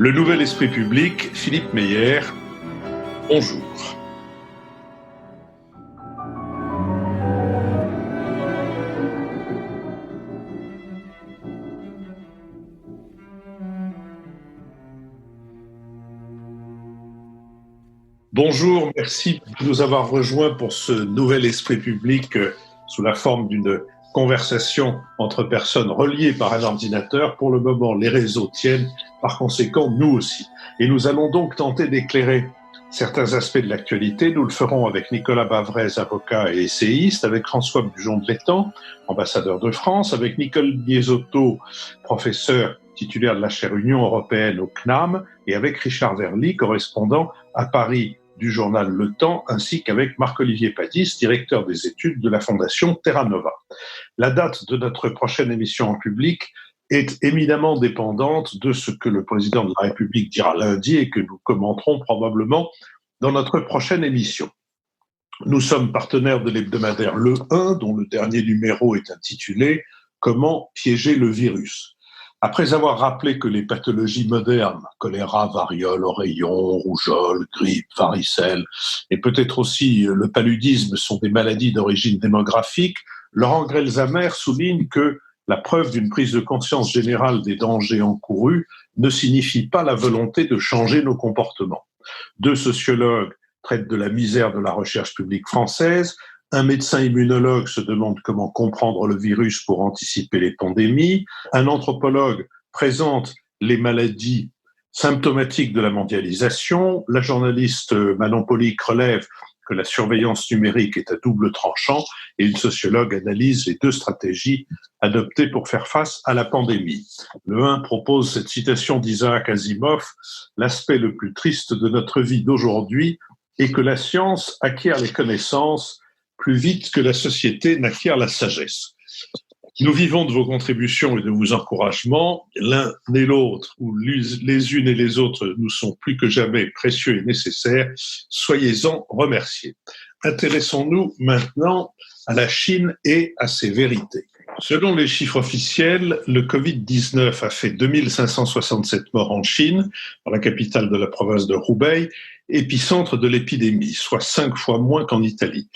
Le nouvel esprit public, Philippe Meyer, bonjour. Bonjour, merci de nous avoir rejoints pour ce nouvel esprit public sous la forme d'une conversation entre personnes reliées par un ordinateur. Pour le moment, les réseaux tiennent, par conséquent, nous aussi. Et nous allons donc tenter d'éclairer certains aspects de l'actualité. Nous le ferons avec Nicolas Bavrez, avocat et essayiste, avec François Bujon de l'Étang, ambassadeur de France, avec Nicole Niesotto, professeur titulaire de la chaire Union européenne au CNAM, et avec Richard Verly, correspondant à Paris du journal Le Temps, ainsi qu'avec Marc-Olivier Padis, directeur des études de la Fondation Terra Nova. La date de notre prochaine émission en public est éminemment dépendante de ce que le président de la République dira lundi et que nous commenterons probablement dans notre prochaine émission. Nous sommes partenaires de l'hebdomadaire Le 1, dont le dernier numéro est intitulé « Comment piéger le virus ». Après avoir rappelé que les pathologies modernes, choléra, variole, oreillon, rougeole, grippe, varicelle, et peut-être aussi le paludisme sont des maladies d'origine démographique, Laurent Grelzamer souligne que la preuve d'une prise de conscience générale des dangers encourus ne signifie pas la volonté de changer nos comportements. Deux sociologues traitent de la misère de la recherche publique française. Un médecin immunologue se demande comment comprendre le virus pour anticiper les pandémies. Un anthropologue présente les maladies symptomatiques de la mondialisation. La journaliste Manon Polic relève que la surveillance numérique est à double tranchant et une sociologue analyse les deux stratégies adoptées pour faire face à la pandémie. Le 1 propose cette citation d'Isaac Asimov: « L'aspect le plus triste de notre vie d'aujourd'hui est que la science acquiert les connaissances plus vite que la société n'acquiert la sagesse. » Nous vivons de vos contributions et de vos encouragements. L'un et l'autre, ou les unes et les autres, nous sont plus que jamais précieux et nécessaires. Soyez-en remerciés. Intéressons-nous maintenant à la Chine et à ses vérités. Selon les chiffres officiels, le Covid-19 a fait 2567 morts en Chine, dans la capitale de la province de Hubei, épicentre de l'épidémie, soit 5 fois moins qu'en Italie.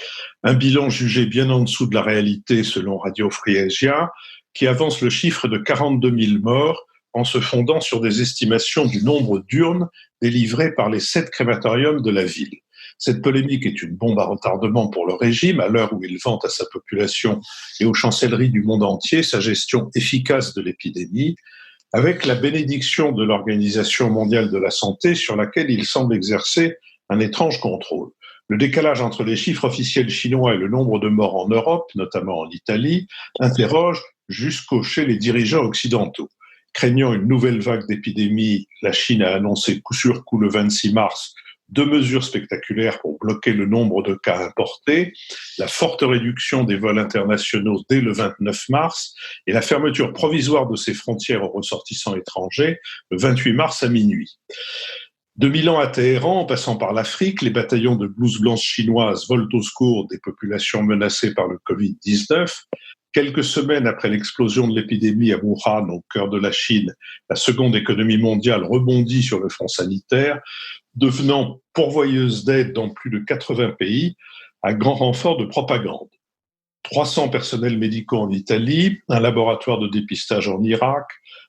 Un bilan jugé bien en dessous de la réalité selon Radio Free Asia, qui avance le chiffre de 42 000 morts en se fondant sur des estimations du nombre d'urnes délivrées par les 7 crématoriums de la ville. Cette polémique est une bombe à retardement pour le régime, à l'heure où il vante à sa population et aux chancelleries du monde entier sa gestion efficace de l'épidémie, avec la bénédiction de l'Organisation mondiale de la santé sur laquelle il semble exercer un étrange contrôle. Le décalage entre les chiffres officiels chinois et le nombre de morts en Europe, notamment en Italie, interroge jusqu'au chez les dirigeants occidentaux. Craignant une nouvelle vague d'épidémie, la Chine a annoncé coup sur coup le 26 mars 2 mesures spectaculaires pour bloquer le nombre de cas importés, la forte réduction des vols internationaux dès le 29 mars et la fermeture provisoire de ses frontières aux ressortissants étrangers le 28 mars à minuit. De Milan à Téhéran, en passant par l'Afrique, les bataillons de blouses blanches chinoises volent au secours des populations menacées par le Covid-19. Quelques semaines après l'explosion de l'épidémie à Wuhan, au cœur de la Chine, la seconde économie mondiale rebondit sur le front sanitaire, devenant pourvoyeuse d'aide dans plus de 80 pays, à grand renfort de propagande. 300 personnels médicaux en Italie, un laboratoire de dépistage en Irak,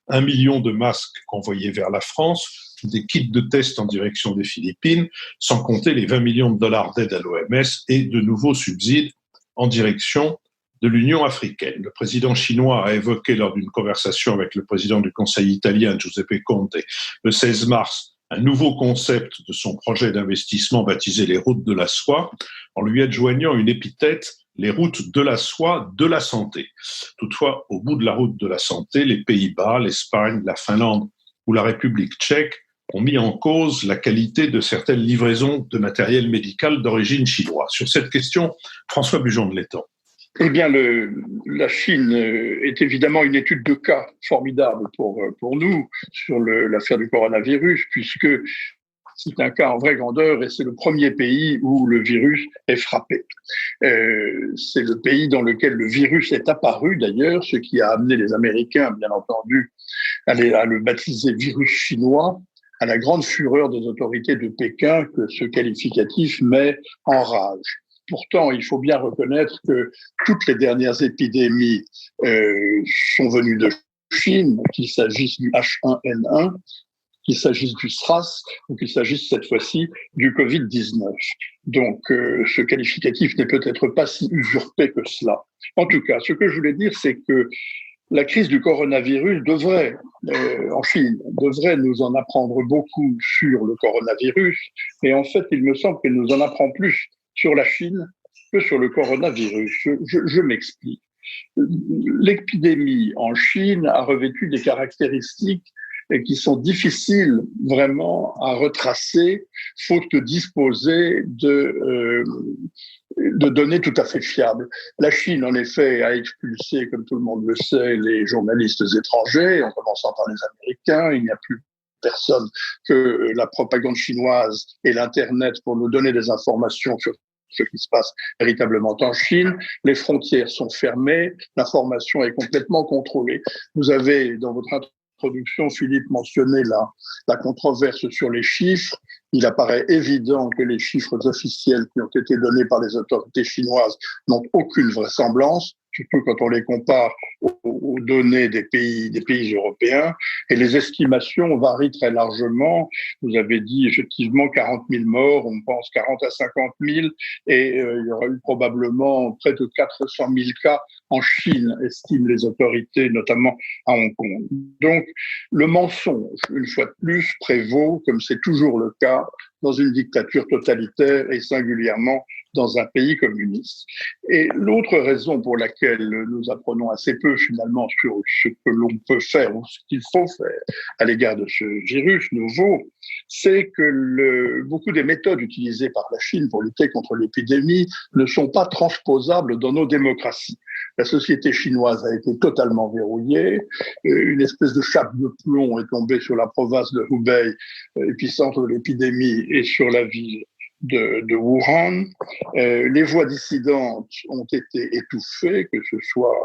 1 million de masques envoyés vers la France, des kits de tests en direction des Philippines, sans compter les 20 millions de dollars d'aide à l'OMS et de nouveaux subsides en direction de l'Union africaine. Le président chinois a évoqué lors d'une conversation avec le président du Conseil italien, Giuseppe Conte, le 16 mars, un nouveau concept de son projet d'investissement baptisé les routes de la soie, en lui adjoignant une épithète, les routes de la soie de la santé. Toutefois, au bout de la route de la santé, les Pays-Bas, l'Espagne, la Finlande ou la République tchèque ont mis en cause la qualité de certaines livraisons de matériel médical d'origine chinoise. Sur cette question, François Bujon de l'Étang. Eh bien, la Chine est évidemment une étude de cas formidable pour nous sur l'affaire du coronavirus, puisque c'est un cas en vraie grandeur et c'est le premier pays où le virus est frappé. C'est le pays dans lequel le virus est apparu d'ailleurs, ce qui a amené les Américains, bien entendu, à le baptiser virus chinois. à la grande fureur des autorités de Pékin que ce qualificatif met en rage. Pourtant, il faut bien reconnaître que toutes les dernières épidémies sont venues de Chine, qu'il s'agisse du H1N1, qu'il s'agisse du SRAS ou qu'il s'agisse cette fois-ci du Covid-19. Donc, ce qualificatif n'est peut-être pas si usurpé que cela. En tout cas, ce que je voulais dire, c'est que la crise du coronavirus devrait, en Chine, devrait nous en apprendre beaucoup sur le coronavirus, mais en fait, il me semble qu'elle nous en apprend plus sur la Chine que sur le coronavirus. Je m'explique. L'épidémie en Chine a revêtu des caractéristiques qui sont difficiles vraiment à retracer, faute de disposer de données tout à fait fiables. La Chine, en effet, a expulsé, comme tout le monde le sait, les journalistes étrangers, en commençant par les Américains. Il n'y a plus personne que la propagande chinoise et l'Internet pour nous donner des informations sur ce qui se passe véritablement en Chine. Les frontières sont fermées, l'information est complètement contrôlée. Vous avez, dans votre introduction, Philippe, mentionné la controverse sur les chiffres. Il apparaît évident que les chiffres officiels qui ont été donnés par les autorités chinoises n'ont aucune vraisemblance, surtout quand on les compare aux données des pays européens. Et les estimations varient très largement. Vous avez dit effectivement 40 000 morts, on pense 40 à 50 000, et il y aura eu probablement près de 400 000 cas en Chine, estiment les autorités, notamment à Hong Kong. Donc, le mensonge, une fois de plus, prévaut, comme c'est toujours le cas, dans une dictature totalitaire et singulièrement dans un pays communiste. Et l'autre raison pour laquelle nous apprenons assez peu finalement sur ce que l'on peut faire ou ce qu'il faut faire à l'égard de ce virus nouveau, c'est que beaucoup des méthodes utilisées par la Chine pour lutter contre l'épidémie ne sont pas transposables dans nos démocraties. La société chinoise a été totalement verrouillée, une espèce de chape de plomb est tombée sur la province de Hubei, épicentre de l'épidémie, et sur la ville de Wuhan. Les voix dissidentes ont été étouffées, que ce soit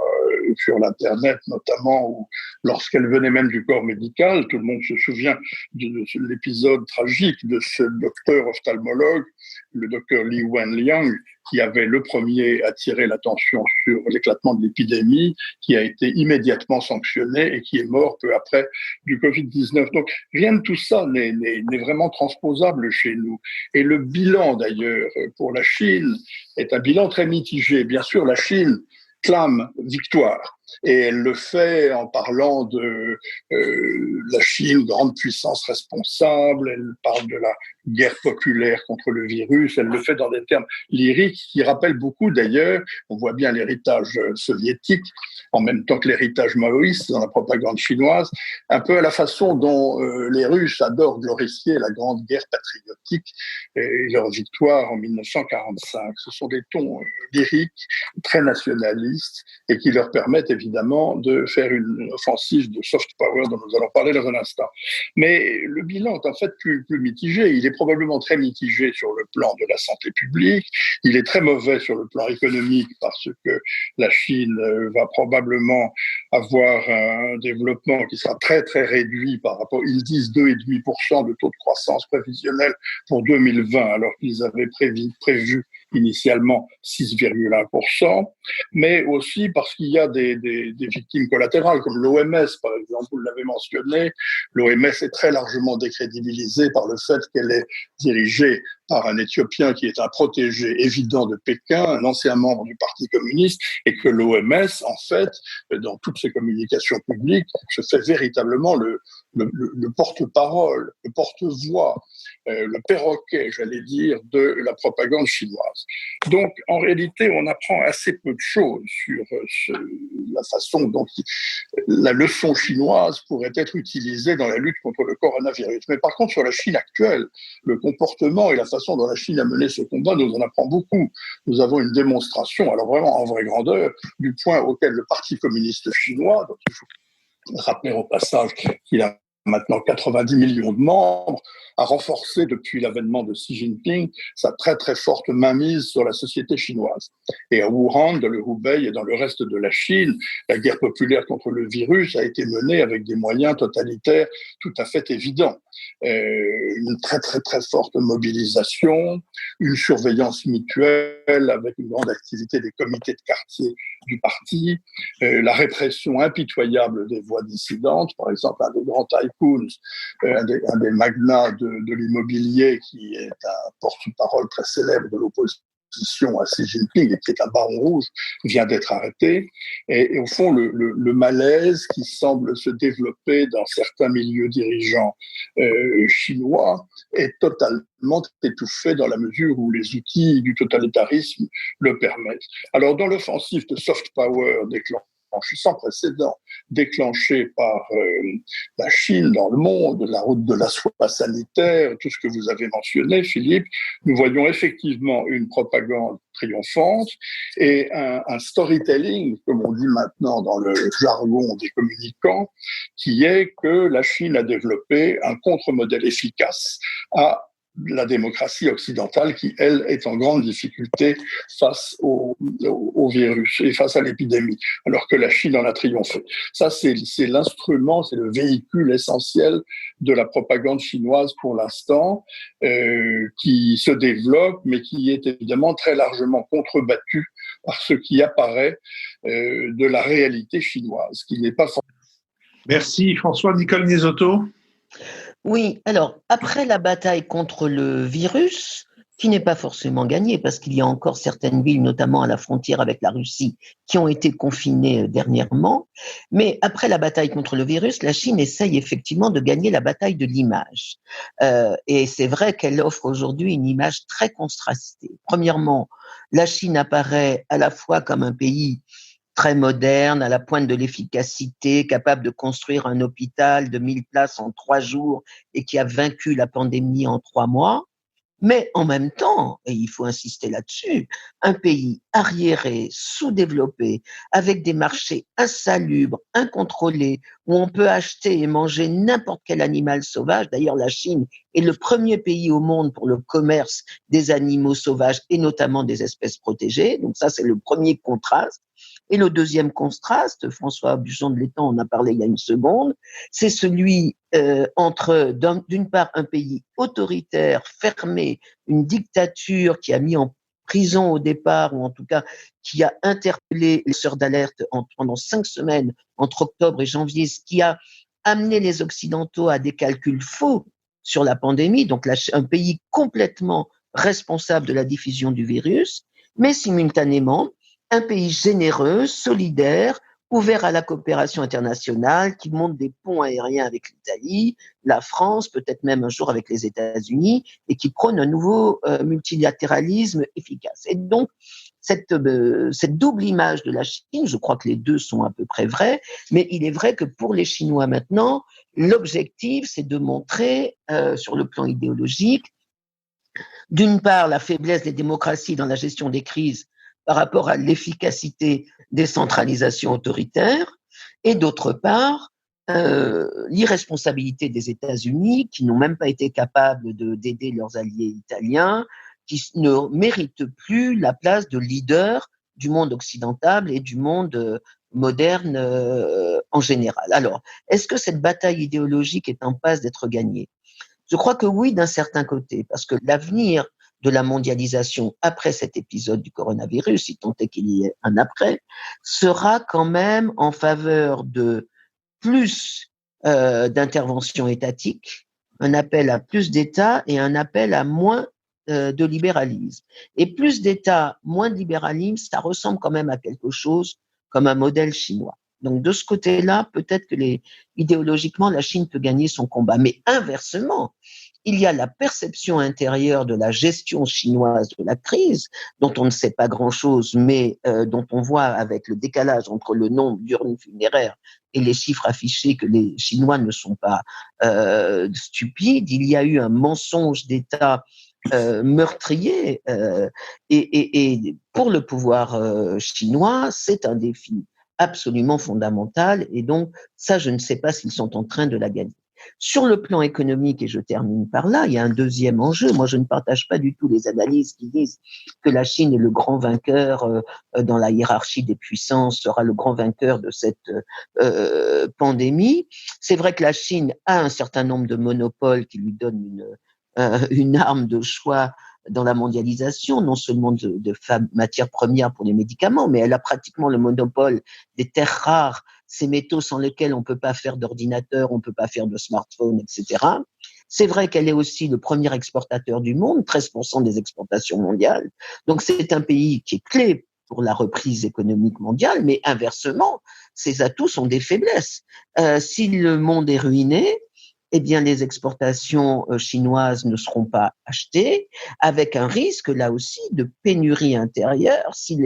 sur l'Internet notamment, ou lorsqu'elles venaient même du corps médical. Tout le monde se souvient de l'épisode tragique de ce docteur ophtalmologue, le docteur Li Wenliang, qui avait le premier attiré l'attention sur l'éclatement de l'épidémie, qui a été immédiatement sanctionné et qui est mort peu après du Covid-19. Donc, rien de tout ça n'est vraiment transposable chez nous. Et le bilan, d'ailleurs, pour la Chine est un bilan très mitigé. Bien sûr, la Chine clame victoire. Et elle le fait en parlant de la Chine, grande puissance responsable, elle parle de la guerre populaire contre le virus, elle le fait dans des termes lyriques qui rappellent beaucoup d'ailleurs, on voit bien l'héritage soviétique, en même temps que l'héritage maoïste dans la propagande chinoise, un peu à la façon dont les Russes adorent glorifier la grande guerre patriotique et leur victoire en 1945. Ce sont des tons lyriques, très nationalistes, et qui leur permettent évidemment de faire une offensive de soft power dont nous allons parler dans un instant. Mais le bilan est en fait plus mitigé. Il est probablement très mitigé sur le plan de la santé publique. Il est très mauvais sur le plan économique parce que la Chine va probablement avoir un développement qui sera très très réduit par rapport, ils disent 2,5% de taux de croissance prévisionnel pour 2020 alors qu'ils avaient prévu initialement 6,1%, mais aussi parce qu'il y a des victimes collatérales, comme l'OMS, par exemple, vous l'avez mentionné. L'OMS est très largement décrédibilisée par le fait qu'elle est dirigée par un Éthiopien qui est un protégé évident de Pékin, un ancien membre du Parti communiste, et que l'OMS, en fait, dans toutes ses communications publiques, se fait véritablement le porte-parole, le porte-voix, le perroquet, j'allais dire, de la propagande chinoise. Donc, en réalité, on apprend assez peu de choses sur la façon dont la leçon chinoise pourrait être utilisée dans la lutte contre le coronavirus. Mais par contre, sur la Chine actuelle, le comportement et la façon dont la Chine a mené ce combat nous en apprend beaucoup. Nous avons une démonstration, alors vraiment en vraie grandeur, du point auquel le Parti communiste chinois, dont il faut rappeler au passage qu'il a maintenant 90 millions de membres, a renforcé depuis l'avènement de Xi Jinping sa très très forte mainmise sur la société chinoise. Et à Wuhan, dans le Hubei et dans le reste de la Chine, la guerre populaire contre le virus a été menée avec des moyens totalitaires tout à fait évidents. une très très très forte mobilisation, une surveillance mutuelle avec une grande activité des comités de quartier du parti, la répression impitoyable des voix dissidentes. Par exemple, un des grands tycoons, un des magnats de l'immobilier qui est un porte-parole très célèbre de l'opposition à Xi Jinping, et qui est un baron rouge, vient d'être arrêté. Et au fond, le malaise qui semble se développer dans certains milieux dirigeants chinois est totalement étouffé dans la mesure où les outils du totalitarisme le permettent. Alors, dans l'offensive de soft power sans précédent déclenchée par la Chine dans le monde, la route de la soie sanitaire, tout ce que vous avez mentionné, Philippe, nous voyons effectivement une propagande triomphante et un storytelling, comme on dit maintenant dans le jargon des communicants, qui est que la Chine a développé un contre-modèle efficace à la démocratie occidentale qui, elle, est en grande difficulté face au virus et face à l'épidémie, alors que la Chine en a triomphé. Ça, c'est l'instrument, c'est le véhicule essentiel de la propagande chinoise pour l'instant, qui se développe, mais qui est évidemment très largement contrebattu par ce qui apparaît de la réalité chinoise, qui n'est pas forcément... Merci François. Nicole Niesotto. Oui, alors, après la bataille contre le virus, qui n'est pas forcément gagnée, parce qu'il y a encore certaines villes, notamment à la frontière avec la Russie, qui ont été confinées dernièrement, mais après la bataille contre le virus, la Chine essaye effectivement de gagner la bataille de l'image. Et c'est vrai qu'elle offre aujourd'hui une image très contrastée. Premièrement, la Chine apparaît à la fois comme un pays très moderne, à la pointe de l'efficacité, capable de construire un hôpital de 1000 places en 3 jours et qui a vaincu la pandémie en 3 mois. Mais en même temps, et il faut insister là-dessus, un pays arriéré, sous-développé, avec des marchés insalubres, incontrôlés, où on peut acheter et manger n'importe quel animal sauvage. D'ailleurs, la Chine est le premier pays au monde pour le commerce des animaux sauvages et notamment des espèces protégées. Donc ça, c'est le premier contraste. Et le deuxième contraste, François Buisson de l'Étang en a parlé il y a une seconde, c'est celui entre, d'une part, un pays autoritaire, fermé, une dictature qui a mis en prison au départ, ou en tout cas qui a interpellé les sœurs d'alerte pendant 5 semaines, entre octobre et janvier, ce qui a amené les Occidentaux à des calculs faux sur la pandémie, donc un pays complètement responsable de la diffusion du virus, mais simultanément, un pays généreux, solidaire, ouvert à la coopération internationale, qui monte des ponts aériens avec l'Italie, la France, peut-être même un jour avec les États-Unis, et qui prône un nouveau multilatéralisme efficace. Et donc, cette double image de la Chine, je crois que les deux sont à peu près vrais, mais il est vrai que pour les Chinois maintenant, l'objectif, c'est de montrer, sur le plan idéologique, d'une part, la faiblesse des démocraties dans la gestion des crises par rapport à l'efficacité des centralisations autoritaires, et d'autre part, l'irresponsabilité des États-Unis, qui n'ont même pas été capables d'aider leurs alliés italiens, qui ne méritent plus la place de leader du monde occidental et du monde moderne en général. Alors, est-ce que cette bataille idéologique est en passe d'être gagnée ? Je crois que oui, d'un certain côté, parce que l'avenir de la mondialisation après cet épisode du coronavirus, si tant est qu'il y ait un après, sera quand même en faveur de plus d'intervention étatique, un appel à plus d'État et un appel à moins de libéralisme. Et plus d'État, moins de libéralisme, ça ressemble quand même à quelque chose comme un modèle chinois. Donc de ce côté-là, peut-être que idéologiquement, la Chine peut gagner son combat. Mais inversement, il y a la perception intérieure de la gestion chinoise de la crise, dont on ne sait pas grand-chose, mais dont on voit avec le décalage entre le nombre d'urnes funéraires et les chiffres affichés que les Chinois ne sont pas stupides. Il y a eu un mensonge d'État meurtrier et pour le pouvoir chinois, c'est un défi absolument fondamental et donc ça, je ne sais pas s'ils sont en train de la gagner. Sur le plan économique, et je termine par là, il y a un deuxième enjeu. Moi, je ne partage pas du tout les analyses qui disent que la Chine est le grand vainqueur dans la hiérarchie des puissances, sera le grand vainqueur de cette pandémie. C'est vrai que la Chine a un certain nombre de monopoles qui lui donnent une arme de choix dans la mondialisation, non seulement de matières premières pour les médicaments, mais elle a pratiquement le monopole des terres rares, ces métaux sans lesquels on ne peut pas faire d'ordinateur, on ne peut pas faire de smartphone, etc. C'est vrai qu'elle est aussi le premier exportateur du monde, 13% des exportations mondiales. Donc c'est un pays qui est clé pour la reprise économique mondiale, mais inversement, ses atouts sont des faiblesses. Si le monde est ruiné, eh bien, les exportations chinoises ne seront pas achetées, avec un risque, là aussi, de pénurie intérieure. Si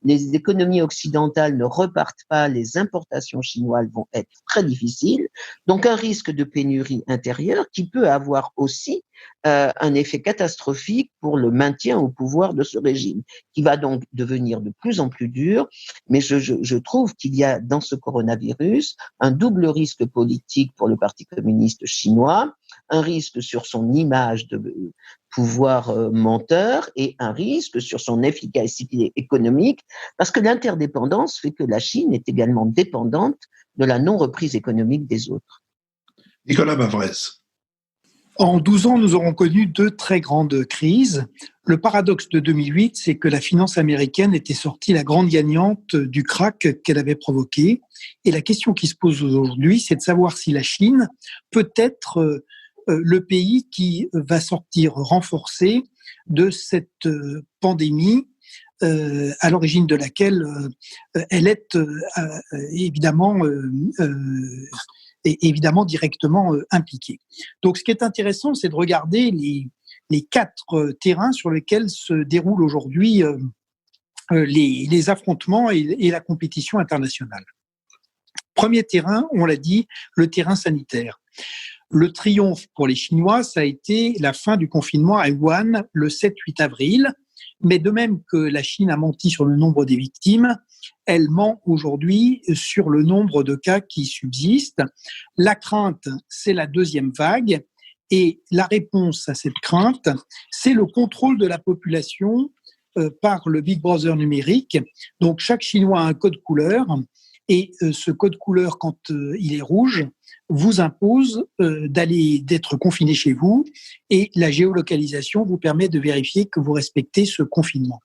les économies occidentales ne repartent pas, les importations chinoises vont être très difficiles. Donc, un risque de pénurie intérieure qui peut avoir aussi un effet catastrophique pour le maintien au pouvoir de ce régime, qui va donc devenir de plus en plus dur. Mais je trouve qu'il y a dans ce coronavirus un double risque politique pour le Parti communiste chinois, un risque sur son image de pouvoir menteur et un risque sur son efficacité économique, parce que l'interdépendance fait que la Chine est également dépendante de la non-reprise économique des autres. Nicolas Mavrez. En 12 ans, nous aurons connu 2 très grandes crises. Le paradoxe de 2008, c'est que la finance américaine était sortie la grande gagnante du krach qu'elle avait provoqué. Et la question qui se pose aujourd'hui, c'est de savoir si la Chine peut être le pays qui va sortir renforcé de cette pandémie à l'origine de laquelle elle est évidemment directement impliquée. Donc, ce qui est intéressant, c'est de regarder les 4 terrains sur lesquels se déroulent aujourd'hui les affrontements et la compétition internationale. Premier terrain, on l'a dit, le terrain sanitaire. Le triomphe pour les Chinois, ça a été la fin du confinement à Wuhan le 7-8 avril. Mais de même que la Chine a menti sur le nombre des victimes, elle ment aujourd'hui sur le nombre de cas qui subsistent. La crainte, c'est la deuxième vague. Et la réponse à cette crainte, c'est le contrôle de la population par le Big Brother numérique. Donc, chaque Chinois a un code couleur. Et ce code couleur, quand il est rouge, vous impose d'être confiné chez vous, et la géolocalisation vous permet de vérifier que vous respectez ce confinement.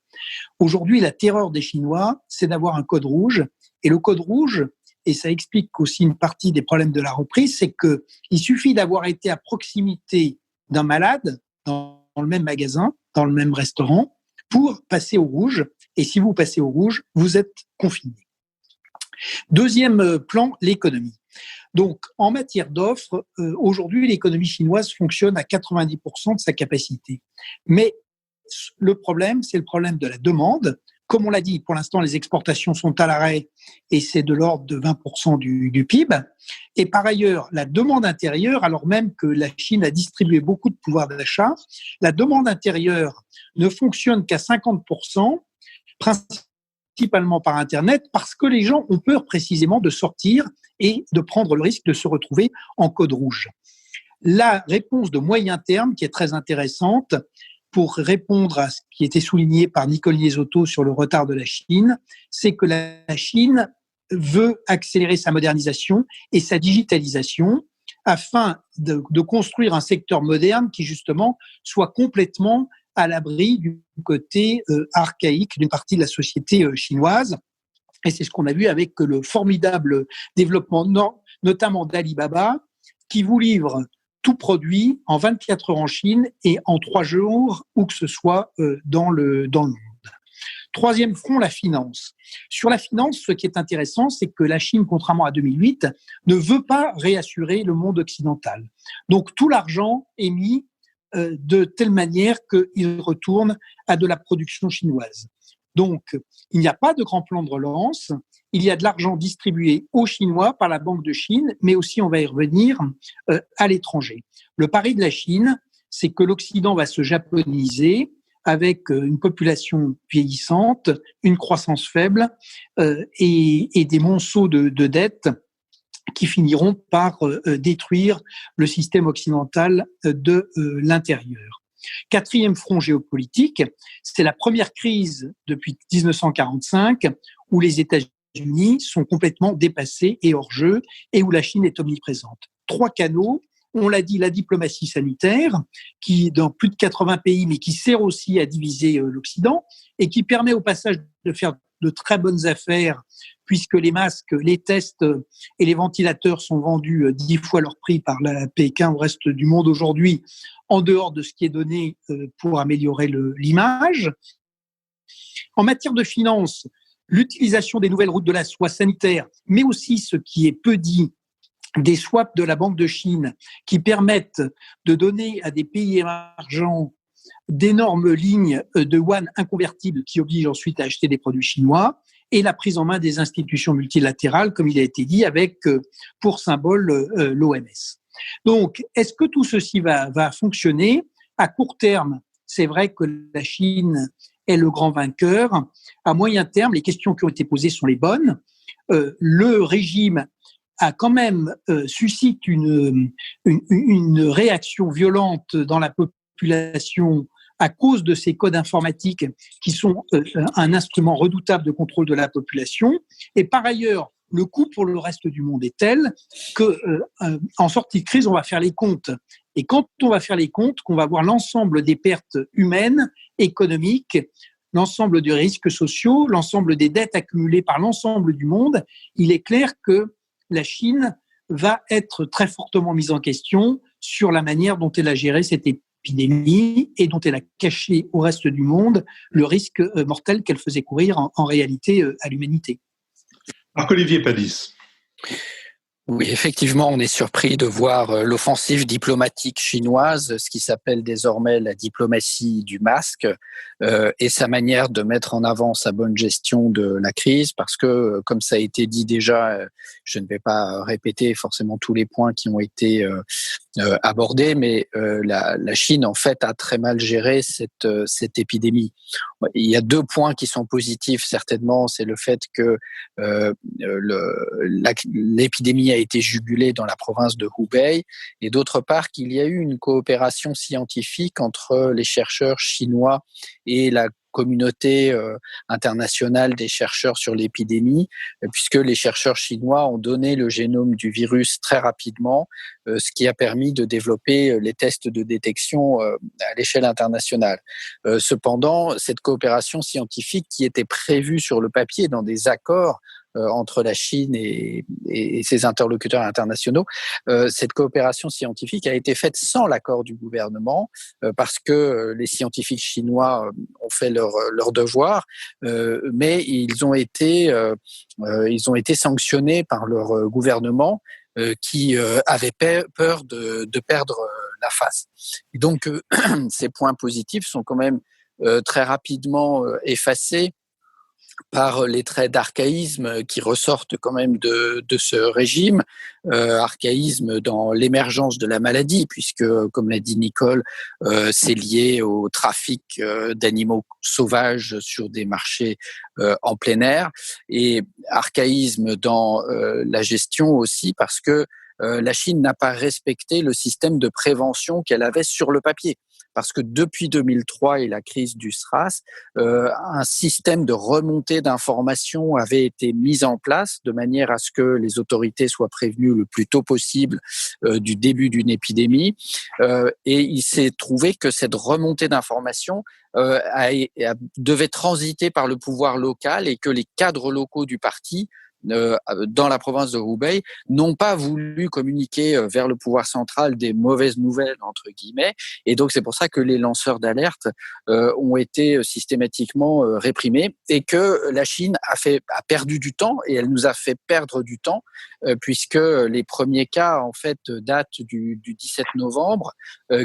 Aujourd'hui, la terreur des Chinois, c'est d'avoir un code rouge, et le code rouge, et ça explique aussi une partie des problèmes de la reprise, c'est que il suffit d'avoir été à proximité d'un malade dans le même magasin, dans le même restaurant, pour passer au rouge, et si vous passez au rouge, vous êtes confiné. Deuxième plan, l'économie. Donc, en matière d'offres, aujourd'hui, l'économie chinoise fonctionne à 90% de sa capacité. Mais le problème, c'est le problème de la demande. Comme on l'a dit, pour l'instant, les exportations sont à l'arrêt et c'est de l'ordre de 20% du PIB. Et par ailleurs, la demande intérieure, alors même que la Chine a distribué beaucoup de pouvoir d'achat, la demande intérieure ne fonctionne qu'à 50%, principalement par Internet, parce que les gens ont peur précisément de sortir et de prendre le risque de se retrouver en code rouge. La réponse de moyen terme, qui est très intéressante, pour répondre à ce qui était souligné par Nicole Liesotto sur le retard de la Chine, c'est que la Chine veut accélérer sa modernisation et sa digitalisation afin de construire un secteur moderne qui, justement, soit complètement à l'abri du côté archaïque d'une partie de la société chinoise. Et c'est ce qu'on a vu avec le formidable développement, notamment d'Alibaba, qui vous livre tout produit en 24 heures en Chine et en 3 jours, où que ce soit dans le monde. Troisième front, la finance. Sur la finance, ce qui est intéressant, c'est que la Chine, contrairement à 2008, ne veut pas réassurer le monde occidental. Donc tout l'argent est mis de telle manière qu'il retourne à de la production chinoise. Donc, il n'y a pas de grand plan de relance. Il y a de l'argent distribué aux Chinois par la Banque de Chine, mais aussi, on va y revenir, à l'étranger. Le pari de la Chine, c'est que l'Occident va se japoniser avec une population vieillissante, une croissance faible et des monceaux de dettes qui finiront par détruire le système occidental de l'intérieur. Quatrième front géopolitique, c'est la première crise depuis 1945 où les États-Unis sont complètement dépassés et hors jeu et où la Chine est omniprésente. 3 canaux. On l'a dit, la diplomatie sanitaire, qui dans plus de 80 pays, mais qui sert aussi à diviser l'Occident et qui permet au passage de faire de très bonnes affaires, puisque les masques, les tests et les ventilateurs sont vendus 10 fois leur prix par la Pékin au reste du monde aujourd'hui, en dehors de ce qui est donné pour améliorer l'image. En matière de finances, l'utilisation des nouvelles routes de la soie sanitaire, mais aussi ce qui est peu dit, des swaps de la Banque de Chine qui permettent de donner à des pays émergents d'énormes lignes de yuan inconvertibles qui obligent ensuite à acheter des produits chinois, et la prise en main des institutions multilatérales, comme il a été dit, avec pour symbole l'OMS. Donc, est-ce que tout ceci va fonctionner ? À court terme, c'est vrai que la Chine est le grand vainqueur. À moyen terme, les questions qui ont été posées sont les bonnes. Le régime a quand même suscite une réaction violente dans la population à cause de ces codes informatiques qui sont un instrument redoutable de contrôle de la population. Et par ailleurs, le coût pour le reste du monde est tel que, en sortie de crise, on va faire les comptes. Et quand on va faire les comptes, qu'on va voir l'ensemble des pertes humaines, économiques, l'ensemble des risques sociaux, l'ensemble des dettes accumulées par l'ensemble du monde, il est clair que la Chine va être très fortement mise en question sur la manière dont elle a géré cette épidémie et dont elle a caché au reste du monde le risque mortel qu'elle faisait courir en réalité à l'humanité. Marc-Olivier Padis. Oui, effectivement, on est surpris de voir l'offensive diplomatique chinoise, ce qui s'appelle désormais la diplomatie du masque, et sa manière de mettre en avant sa bonne gestion de la crise, parce que, comme ça a été dit déjà, je ne vais pas répéter forcément tous les points qui ont été abordés, mais la Chine, en fait, a très mal géré cette épidémie. Il y a 2 points qui sont positifs, certainement. C'est le fait que l'épidémie a été jugulée dans la province de Hubei, et d'autre part qu'il y a eu une coopération scientifique entre les chercheurs chinois et la communauté internationale des chercheurs sur l'épidémie, puisque les chercheurs chinois ont donné le génome du virus très rapidement, ce qui a permis de développer les tests de détection à l'échelle internationale. Cependant, cette coopération scientifique qui était prévue sur le papier dans des accords entre la Chine et ses interlocuteurs internationaux, cette coopération scientifique a été faite sans l'accord du gouvernement, parce que les scientifiques chinois ont fait leur devoir, mais ils ont été sanctionnés par leur gouvernement qui avait peur de perdre la face. Et donc, ces points positifs sont quand même très rapidement effacés par les traits d'archaïsme qui ressortent quand même de ce régime, archaïsme dans l'émergence de la maladie, puisque, comme l'a dit Nicole, c'est lié au trafic d'animaux sauvages sur des marchés en plein air, et archaïsme dans la gestion aussi, parce que la Chine n'a pas respecté le système de prévention qu'elle avait sur le papier. Parce que depuis 2003 et la crise du SRAS, un système de remontée d'informations avait été mis en place de manière à ce que les autorités soient prévenues le plus tôt possible du début d'une épidémie. Et il s'est trouvé que cette remontée d'informations devait transiter par le pouvoir local, et que les cadres locaux du parti dans la province de Hubei n'ont pas voulu communiquer vers le pouvoir central des mauvaises nouvelles, entre guillemets, et donc c'est pour ça que les lanceurs d'alerte ont été systématiquement réprimés, et que la Chine a perdu du temps, et elle nous a fait perdre du temps, puisque les premiers cas en fait datent du 17 novembre,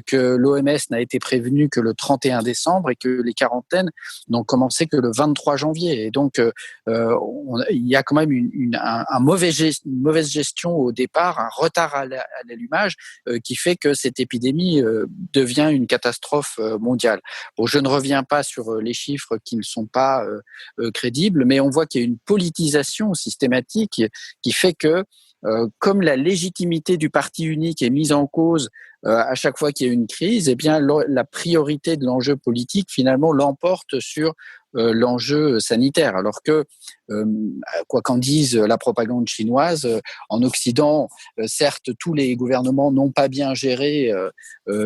que l'OMS n'a été prévenue que le 31 décembre, et que les quarantaines n'ont commencé que le 23 janvier, et donc il y a quand même une mauvaise gestion au départ, un retard à l'allumage qui fait que cette épidémie devient une catastrophe mondiale. Bon, je ne reviens pas sur les chiffres qui ne sont pas crédibles, mais on voit qu'il y a une politisation systématique qui fait que comme la légitimité du parti unique est mise en cause à chaque fois qu'il y a une crise, eh bien la priorité de l'enjeu politique finalement l'emporte sur l'enjeu sanitaire. Alors que, quoi qu'en dise la propagande chinoise, en Occident, certes, tous les gouvernements n'ont pas bien géré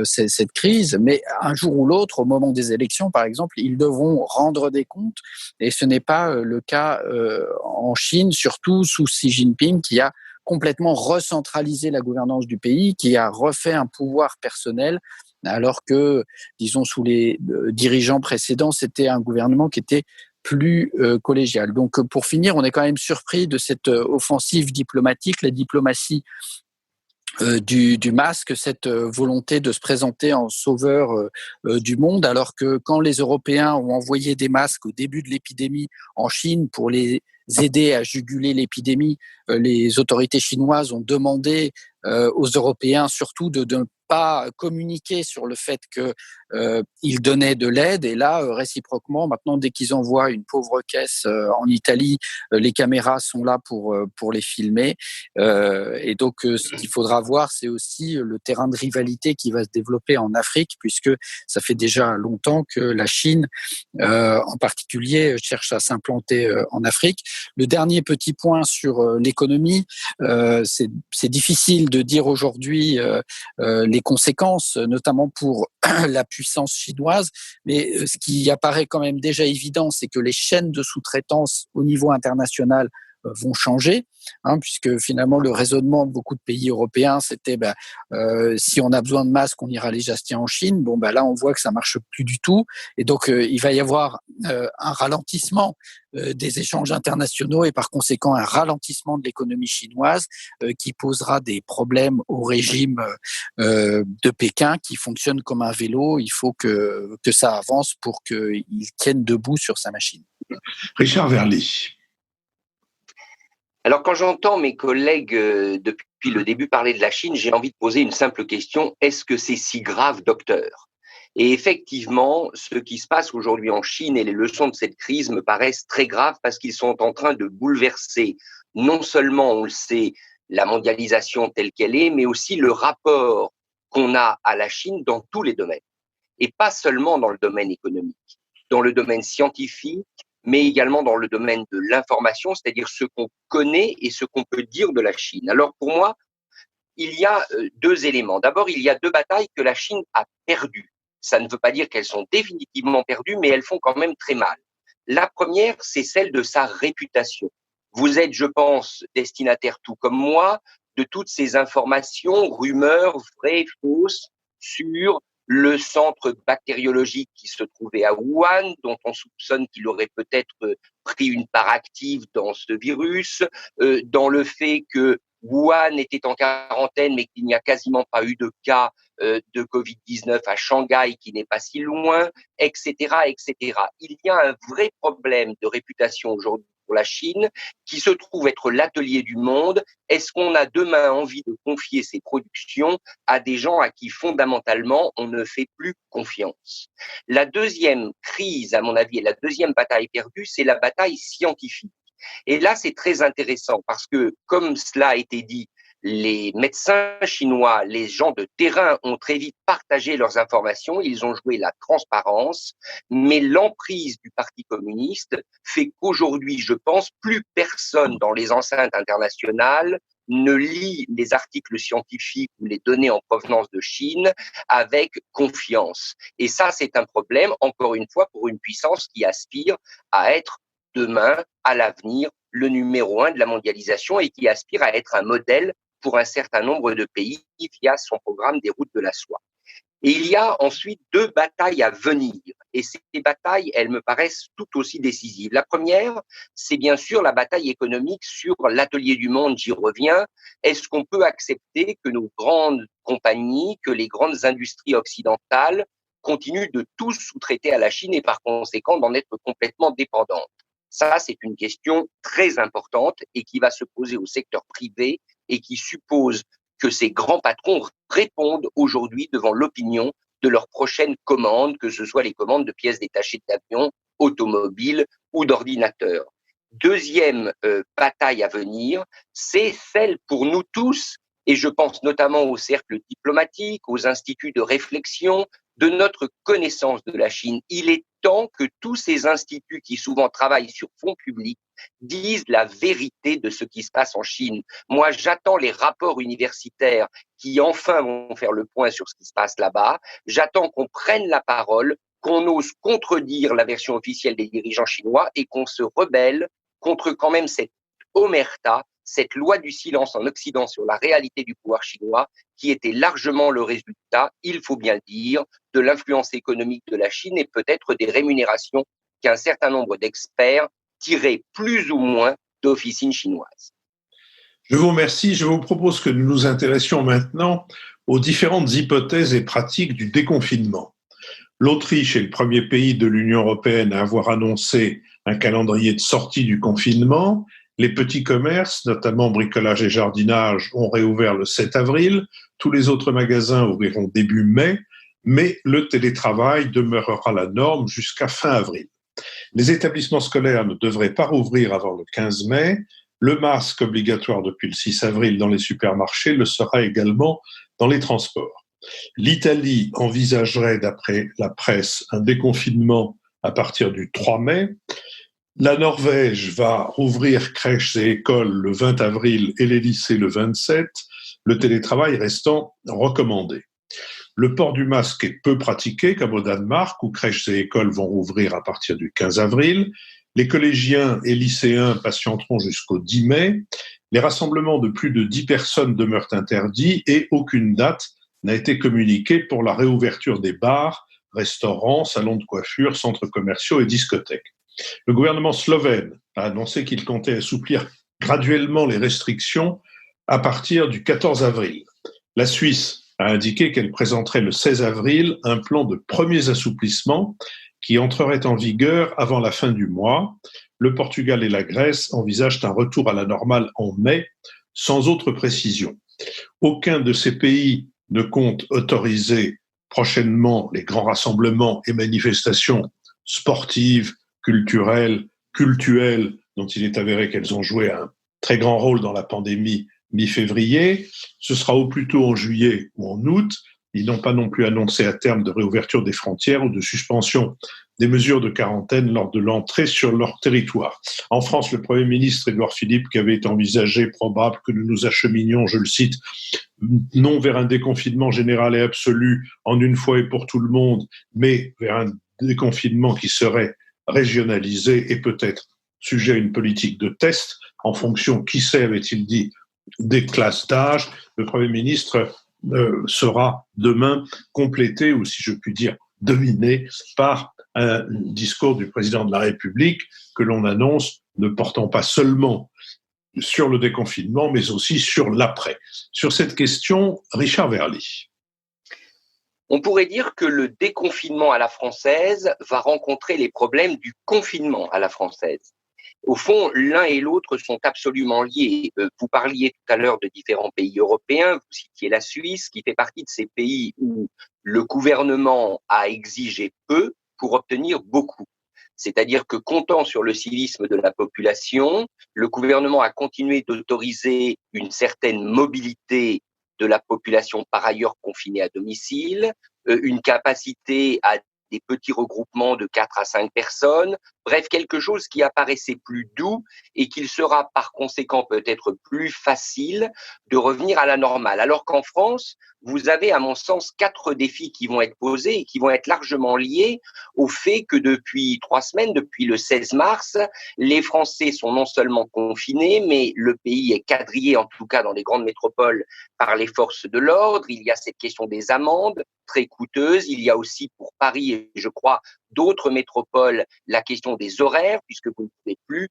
cette crise, mais un jour ou l'autre, au moment des élections, par exemple, ils devront rendre des comptes. Et ce n'est pas le cas en Chine, surtout sous Xi Jinping, qui a complètement recentralisé la gouvernance du pays, qui a refait un pouvoir personnel, alors que, disons, sous les dirigeants précédents, c'était un gouvernement qui était plus collégial. Donc, pour finir, on est quand même surpris de cette offensive diplomatique, la diplomatie du masque, cette volonté de se présenter en sauveur du monde, alors que quand les Européens ont envoyé des masques au début de l'épidémie en Chine pour les aider à juguler l'épidémie, les autorités chinoises ont demandé aux Européens surtout de ne pas communiquer sur le fait qu'ils donnaient de l'aide. Et là, réciproquement, maintenant, dès qu'ils envoient une pauvre caisse en Italie, les caméras sont là pour les filmer. Et donc, ce qu'il faudra voir, c'est aussi le terrain de rivalité qui va se développer en Afrique, puisque ça fait déjà longtemps que la Chine, en particulier, cherche à s'implanter en Afrique. Le dernier petit point sur l'économie, c'est difficile de dire aujourd'hui les conséquences, notamment pour la puissance chinoise, mais ce qui apparaît quand même déjà évident, c'est que les chaînes de sous-traitance au niveau international vont changer, puisque finalement le raisonnement de beaucoup de pays européens, c'était si on a besoin de masques, on ira les acheter en Chine. Bon, là, on voit que ça marche plus du tout, et donc il va y avoir un ralentissement des échanges internationaux et par conséquent un ralentissement de l'économie chinoise qui posera des problèmes au régime de Pékin qui fonctionne comme un vélo. Il faut que ça avance pour qu'il tienne debout sur sa machine. Richard Verly. Alors, quand j'entends mes collègues depuis le début parler de la Chine, j'ai envie de poser une simple question. Est-ce que c'est si grave, docteur ? Et effectivement, ce qui se passe aujourd'hui en Chine et les leçons de cette crise me paraissent très graves parce qu'ils sont en train de bouleverser non seulement, on le sait, la mondialisation telle qu'elle est, mais aussi le rapport qu'on a à la Chine dans tous les domaines. Et pas seulement dans le domaine économique, dans le domaine scientifique, mais également dans le domaine de l'information, c'est-à-dire ce qu'on connaît et ce qu'on peut dire de la Chine. Alors pour moi, il y a deux éléments. D'abord, il y a deux batailles que la Chine a perdues. Ça ne veut pas dire qu'elles sont définitivement perdues, mais elles font quand même très mal. La première, c'est celle de sa réputation. Vous êtes, je pense, destinataire tout comme moi de toutes ces informations, rumeurs, vraies, fausses, sur le centre bactériologique qui se trouvait à Wuhan, dont on soupçonne qu'il aurait peut-être pris une part active dans ce virus, dans le fait que Wuhan était en quarantaine, mais qu'il n'y a quasiment pas eu de cas de Covid-19 à Shanghai, qui n'est pas si loin, etc., etc. Il y a un vrai problème de réputation aujourd'hui pour la Chine, qui se trouve être l'atelier du monde. Est-ce qu'on a demain envie de confier ces productions à des gens à qui fondamentalement on ne fait plus confiance? La deuxième crise, à mon avis, et la deuxième bataille perdue, c'est la bataille scientifique. Et là, c'est très intéressant parce que, comme cela a été dit, les médecins chinois, les gens de terrain ont très vite partagé leurs informations, ils ont joué la transparence, mais l'emprise du Parti communiste fait qu'aujourd'hui, je pense, plus personne dans les enceintes internationales ne lit les articles scientifiques ou les données en provenance de Chine avec confiance. Et ça, c'est un problème, encore une fois, pour une puissance qui aspire à être demain, à l'avenir, le numéro 1 de la mondialisation et qui aspire à être un modèle pour un certain nombre de pays via son programme des routes de la soie. Et il y a ensuite deux batailles à venir. Et ces batailles, elles me paraissent tout aussi décisives. La première, c'est bien sûr la bataille économique sur l'atelier du monde, j'y reviens. Est-ce qu'on peut accepter que nos grandes compagnies, que les grandes industries occidentales continuent de tout sous-traiter à la Chine et par conséquent d'en être complètement dépendantes? Ça, c'est une question très importante et qui va se poser au secteur privé et qui suppose que ces grands patrons répondent aujourd'hui devant l'opinion de leurs prochaines commandes, que ce soit les commandes de pièces détachées d'avions, automobiles ou d'ordinateurs. Deuxième bataille à venir, c'est celle pour nous tous, et je pense notamment aux cercles diplomatiques, aux instituts de réflexion, de notre connaissance de la Chine. Il est temps que tous ces instituts qui souvent travaillent sur fonds publics disent la vérité de ce qui se passe en Chine. Moi, j'attends les rapports universitaires qui enfin vont faire le point sur ce qui se passe là-bas. J'attends qu'on prenne la parole, qu'on ose contredire la version officielle des dirigeants chinois et qu'on se rebelle contre quand même cette omerta, cette loi du silence en Occident sur la réalité du pouvoir chinois, qui était largement le résultat, il faut bien le dire, de l'influence économique de la Chine et peut-être des rémunérations qu'un certain nombre d'experts tiraient plus ou moins d'officines chinoises. Je vous remercie. Je vous propose que nous nous intéressions maintenant aux différentes hypothèses et pratiques du déconfinement. L'Autriche est le premier pays de l'Union européenne à avoir annoncé un calendrier de sortie du confinement. Les petits commerces, notamment bricolage et jardinage, ont réouvert le 7 avril. Tous les autres magasins ouvriront début mai, mais le télétravail demeurera la norme jusqu'à fin avril. Les établissements scolaires ne devraient pas rouvrir avant le 15 mai. Le masque obligatoire depuis le 6 avril dans les supermarchés le sera également dans les transports. L'Italie envisagerait, d'après la presse, un déconfinement à partir du 3 mai. La Norvège va rouvrir crèches et écoles le 20 avril et les lycées le 27, le télétravail restant recommandé. Le port du masque est peu pratiqué, comme au Danemark, où crèches et écoles vont rouvrir à partir du 15 avril. Les collégiens et lycéens patienteront jusqu'au 10 mai. Les rassemblements de plus de 10 personnes demeurent interdits et aucune date n'a été communiquée pour la réouverture des bars, restaurants, salons de coiffure, centres commerciaux et discothèques. Le gouvernement slovène a annoncé qu'il comptait assouplir graduellement les restrictions à partir du 14 avril. La Suisse a indiqué qu'elle présenterait le 16 avril un plan de premiers assouplissements qui entrerait en vigueur avant la fin du mois. Le Portugal et la Grèce envisagent un retour à la normale en mai, sans autre précision. Aucun de ces pays ne compte autoriser prochainement les grands rassemblements et manifestations sportives, culturelles, cultuelles, dont il est avéré qu'elles ont joué un très grand rôle dans la pandémie mi-février. Ce sera au plus tôt en juillet ou en août. Ils n'ont pas non plus annoncé à terme de réouverture des frontières ou de suspension des mesures de quarantaine lors de l'entrée sur leur territoire. En France, le Premier ministre Édouard Philippe, qui avait envisagé probable que nous nous acheminions, je le cite, non vers un déconfinement général et absolu en une fois et pour tout le monde, mais vers un déconfinement qui serait régionalisé et peut-être sujet à une politique de test en fonction, qui sait, avait-il dit, des classes d'âge. Le Premier ministre sera demain complété, ou si je puis dire dominé, par un discours du président de la République que l'on annonce ne portant pas seulement sur le déconfinement, mais aussi sur l'après. Sur cette question, Richard Verly. On pourrait dire que le déconfinement à la française va rencontrer les problèmes du confinement à la française. Au fond, l'un et l'autre sont absolument liés. Vous parliez tout à l'heure de différents pays européens, vous citiez la Suisse, qui fait partie de ces pays où le gouvernement a exigé peu pour obtenir beaucoup. C'est-à-dire que, comptant sur le civisme de la population, le gouvernement a continué d'autoriser une certaine mobilité de la population par ailleurs confinée à domicile, une capacité à des petits regroupements de 4 à 5 personnes, bref, quelque chose qui apparaissait plus doux et qu'il sera par conséquent peut-être plus facile de revenir à la normale. Alors qu'en France, vous avez à mon sens 4 défis qui vont être posés et qui vont être largement liés au fait que depuis 3 semaines, depuis le 16 mars, les Français sont non seulement confinés, mais le pays est quadrillé, en tout cas dans les grandes métropoles, par les forces de l'ordre. Il y a cette question des amendes très coûteuses. Il y a aussi pour Paris et je crois d'autres métropoles la question des horaires, puisque vous ne pouvez plus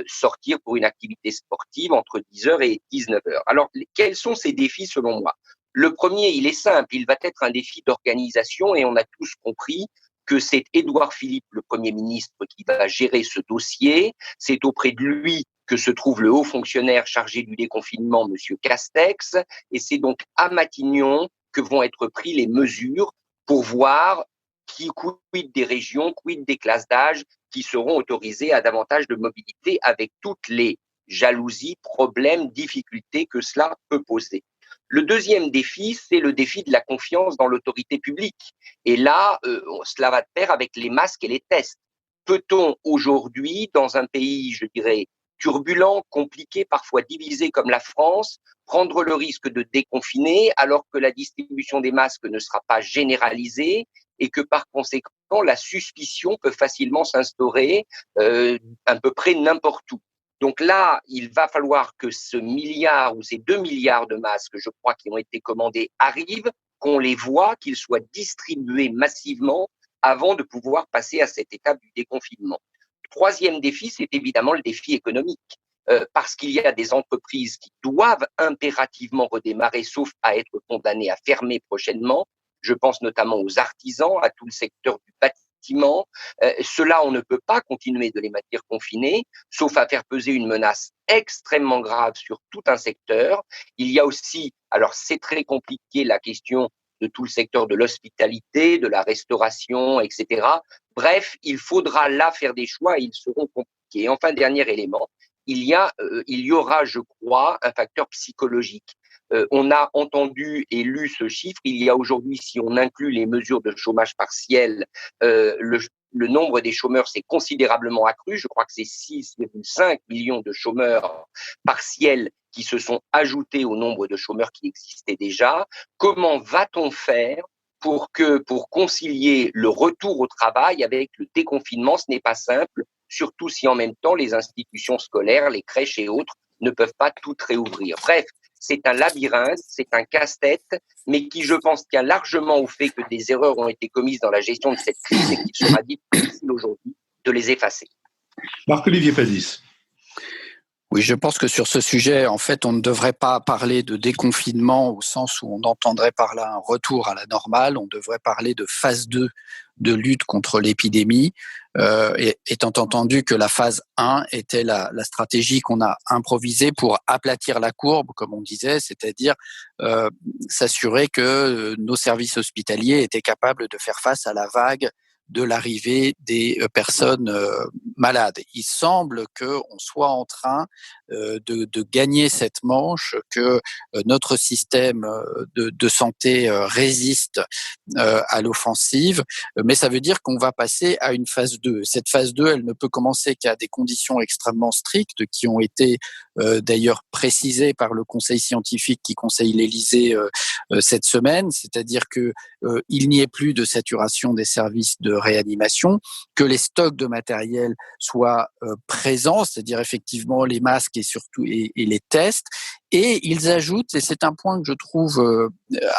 sortir pour une activité sportive entre 10h et 19h. Alors, quels sont ces défis selon moi ? Le premier, il est simple, il va être un défi d'organisation et on a tous compris que c'est Édouard Philippe, le Premier ministre, qui va gérer ce dossier. C'est auprès de lui que se trouve le haut fonctionnaire chargé du déconfinement, Monsieur Castex, et c'est donc à Matignon que vont être prises les mesures pour voir quid des régions, quid des classes d'âge qui seront autorisées à davantage de mobilité avec toutes les jalousies, problèmes, difficultés que cela peut poser. Le deuxième défi, c'est le défi de la confiance dans l'autorité publique. Et là, cela va de pair avec les masques et les tests. Peut-on aujourd'hui, dans un pays, je dirais, turbulent, compliqué, parfois divisé comme la France, prendre le risque de déconfiner alors que la distribution des masques ne sera pas généralisée et que par conséquent, la suspicion peut facilement s'instaurer à peu près n'importe où. Donc là, il va falloir que ce milliard ou ces 2 milliards de masques, je crois, qui ont été commandés, arrivent, qu'on les voit, qu'ils soient distribués massivement avant de pouvoir passer à cette étape du déconfinement. Troisième défi, c'est évidemment le défi économique, parce qu'il y a des entreprises qui doivent impérativement redémarrer, sauf à être condamnées à fermer prochainement. Je pense notamment aux artisans, à tout le secteur du bâtiment. Ceux-là, on ne peut pas continuer de les maintenir confinés, sauf à faire peser une menace extrêmement grave sur tout un secteur. Il y a aussi, alors c'est très compliqué, la question de tout le secteur de l'hospitalité, de la restauration, etc. Bref, il faudra là faire des choix et ils seront compliqués. Et enfin, dernier élément, il y aura, je crois, un facteur psychologique. On a entendu et lu ce chiffre. Il y a aujourd'hui, si on inclut les mesures de chômage partiel, le nombre des chômeurs s'est considérablement accru. Je crois que c'est 6,5 millions de chômeurs partiels qui se sont ajoutés au nombre de chômeurs qui existaient déjà. Comment va-t-on faire pour concilier le retour au travail avec le déconfinement? Ce n'est pas simple, surtout si en même temps les institutions scolaires, les crèches et autres ne peuvent pas toutes réouvrir. Bref, c'est un labyrinthe, c'est un casse-tête, mais qui, je pense, tient largement au fait que des erreurs ont été commises dans la gestion de cette crise et qu'il sera difficile aujourd'hui de les effacer. Marc-Olivier Padis. Oui, je pense que sur ce sujet, en fait, on ne devrait pas parler de déconfinement au sens où on entendrait par là un retour à la normale. On devrait parler de phase 2 de lutte contre l'épidémie, étant entendu que la phase 1 était la stratégie qu'on a improvisée pour aplatir la courbe, comme on disait, c'est-à-dire s'assurer que nos services hospitaliers étaient capables de faire face à la vague de l'arrivée des personnes malades. Il semble qu'on soit en train de gagner cette manche, que notre système de santé résiste à l'offensive, mais ça veut dire qu'on va passer à une phase 2. Cette phase 2, elle ne peut commencer qu'à des conditions extrêmement strictes qui ont été d'ailleurs précisées par le conseil scientifique qui conseille l'Élysée cette semaine, c'est-à-dire que il n'y ait plus de saturation des services de réanimation, que les stocks de matériel soient présents, c'est-à-dire effectivement les masques et surtout et les tests. Et ils ajoutent, et c'est un point que je trouve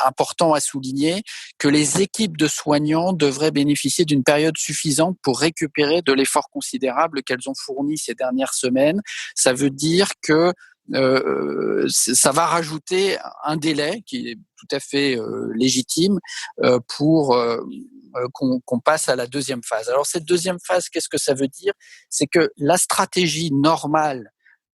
important à souligner, que les équipes de soignants devraient bénéficier d'une période suffisante pour récupérer de l'effort considérable qu'elles ont fourni ces dernières semaines. Ça veut dire que ça va rajouter un délai qui est tout à fait légitime pour qu'on passe à la deuxième phase. Alors cette deuxième phase, qu'est-ce que ça veut dire? C'est que la stratégie normale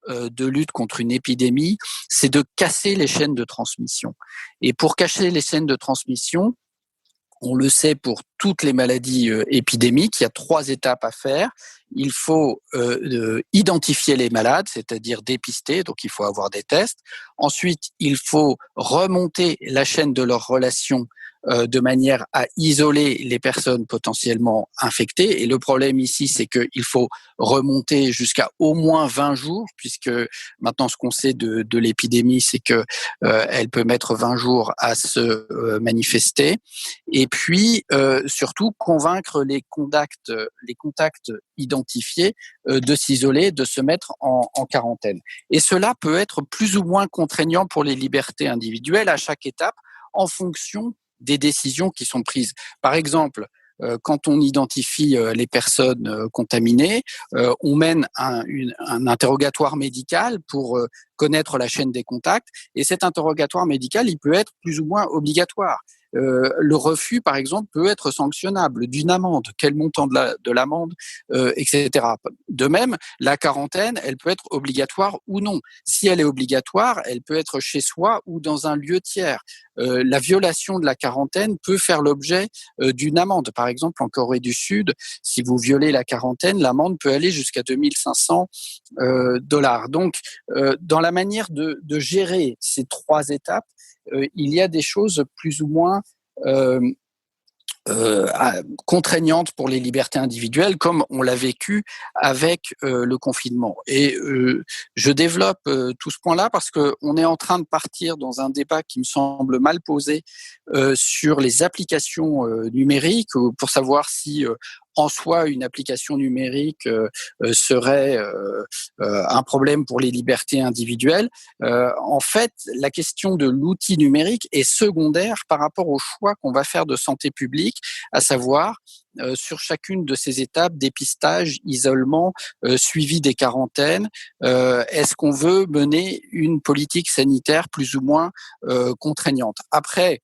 de lutte contre une épidémie, c'est de casser les chaînes de transmission. Et pour casser les chaînes de transmission, on le sait pour toutes les maladies épidémiques, il y a 3 étapes à faire. Il faut identifier les malades, c'est-à-dire dépister, donc il faut avoir des tests. Ensuite, il faut remonter la chaîne de leurs relations de manière à isoler les personnes potentiellement infectées. Et le problème ici, c'est qu'il faut remonter jusqu'à au moins 20 jours, puisque maintenant ce qu'on sait de l'épidémie, c'est que elle peut mettre 20 jours à se manifester. Et puis surtout convaincre les contacts identifiés de s'isoler, de se mettre en quarantaine. Et cela peut être plus ou moins contraignant pour les libertés individuelles à chaque étape, en fonction des décisions qui sont prises. Par exemple, quand on identifie les personnes contaminées, on mène un interrogatoire médical pour connaître la chaîne des contacts, et cet interrogatoire médical, il peut être plus ou moins obligatoire. le refus, par exemple, peut être sanctionnable d'une amende. Quel montant de l'amende, etc. De même, la quarantaine, elle peut être obligatoire ou non. Si elle est obligatoire, elle peut être chez soi ou dans un lieu tiers. La violation de la quarantaine peut faire l'objet d'une amende. Par exemple, en Corée du Sud, si vous violez la quarantaine, l'amende peut aller jusqu'à $2 500. Donc, dans la manière de gérer ces 3 étapes, il y a des choses plus ou moins contraignantes pour les libertés individuelles, comme on l'a vécu avec le confinement. Et je développe tout ce point-là parce qu'on est en train de partir dans un débat qui me semble mal posé sur les applications numériques, pour savoir si en soi une application numérique serait un problème pour les libertés individuelles. En fait, la question de l'outil numérique est secondaire par rapport au choix qu'on va faire de santé publique, à savoir sur chacune de ces étapes, dépistage, isolement, suivi des quarantaines. Est-ce qu'on veut mener une politique sanitaire plus ou moins contraignante? Après,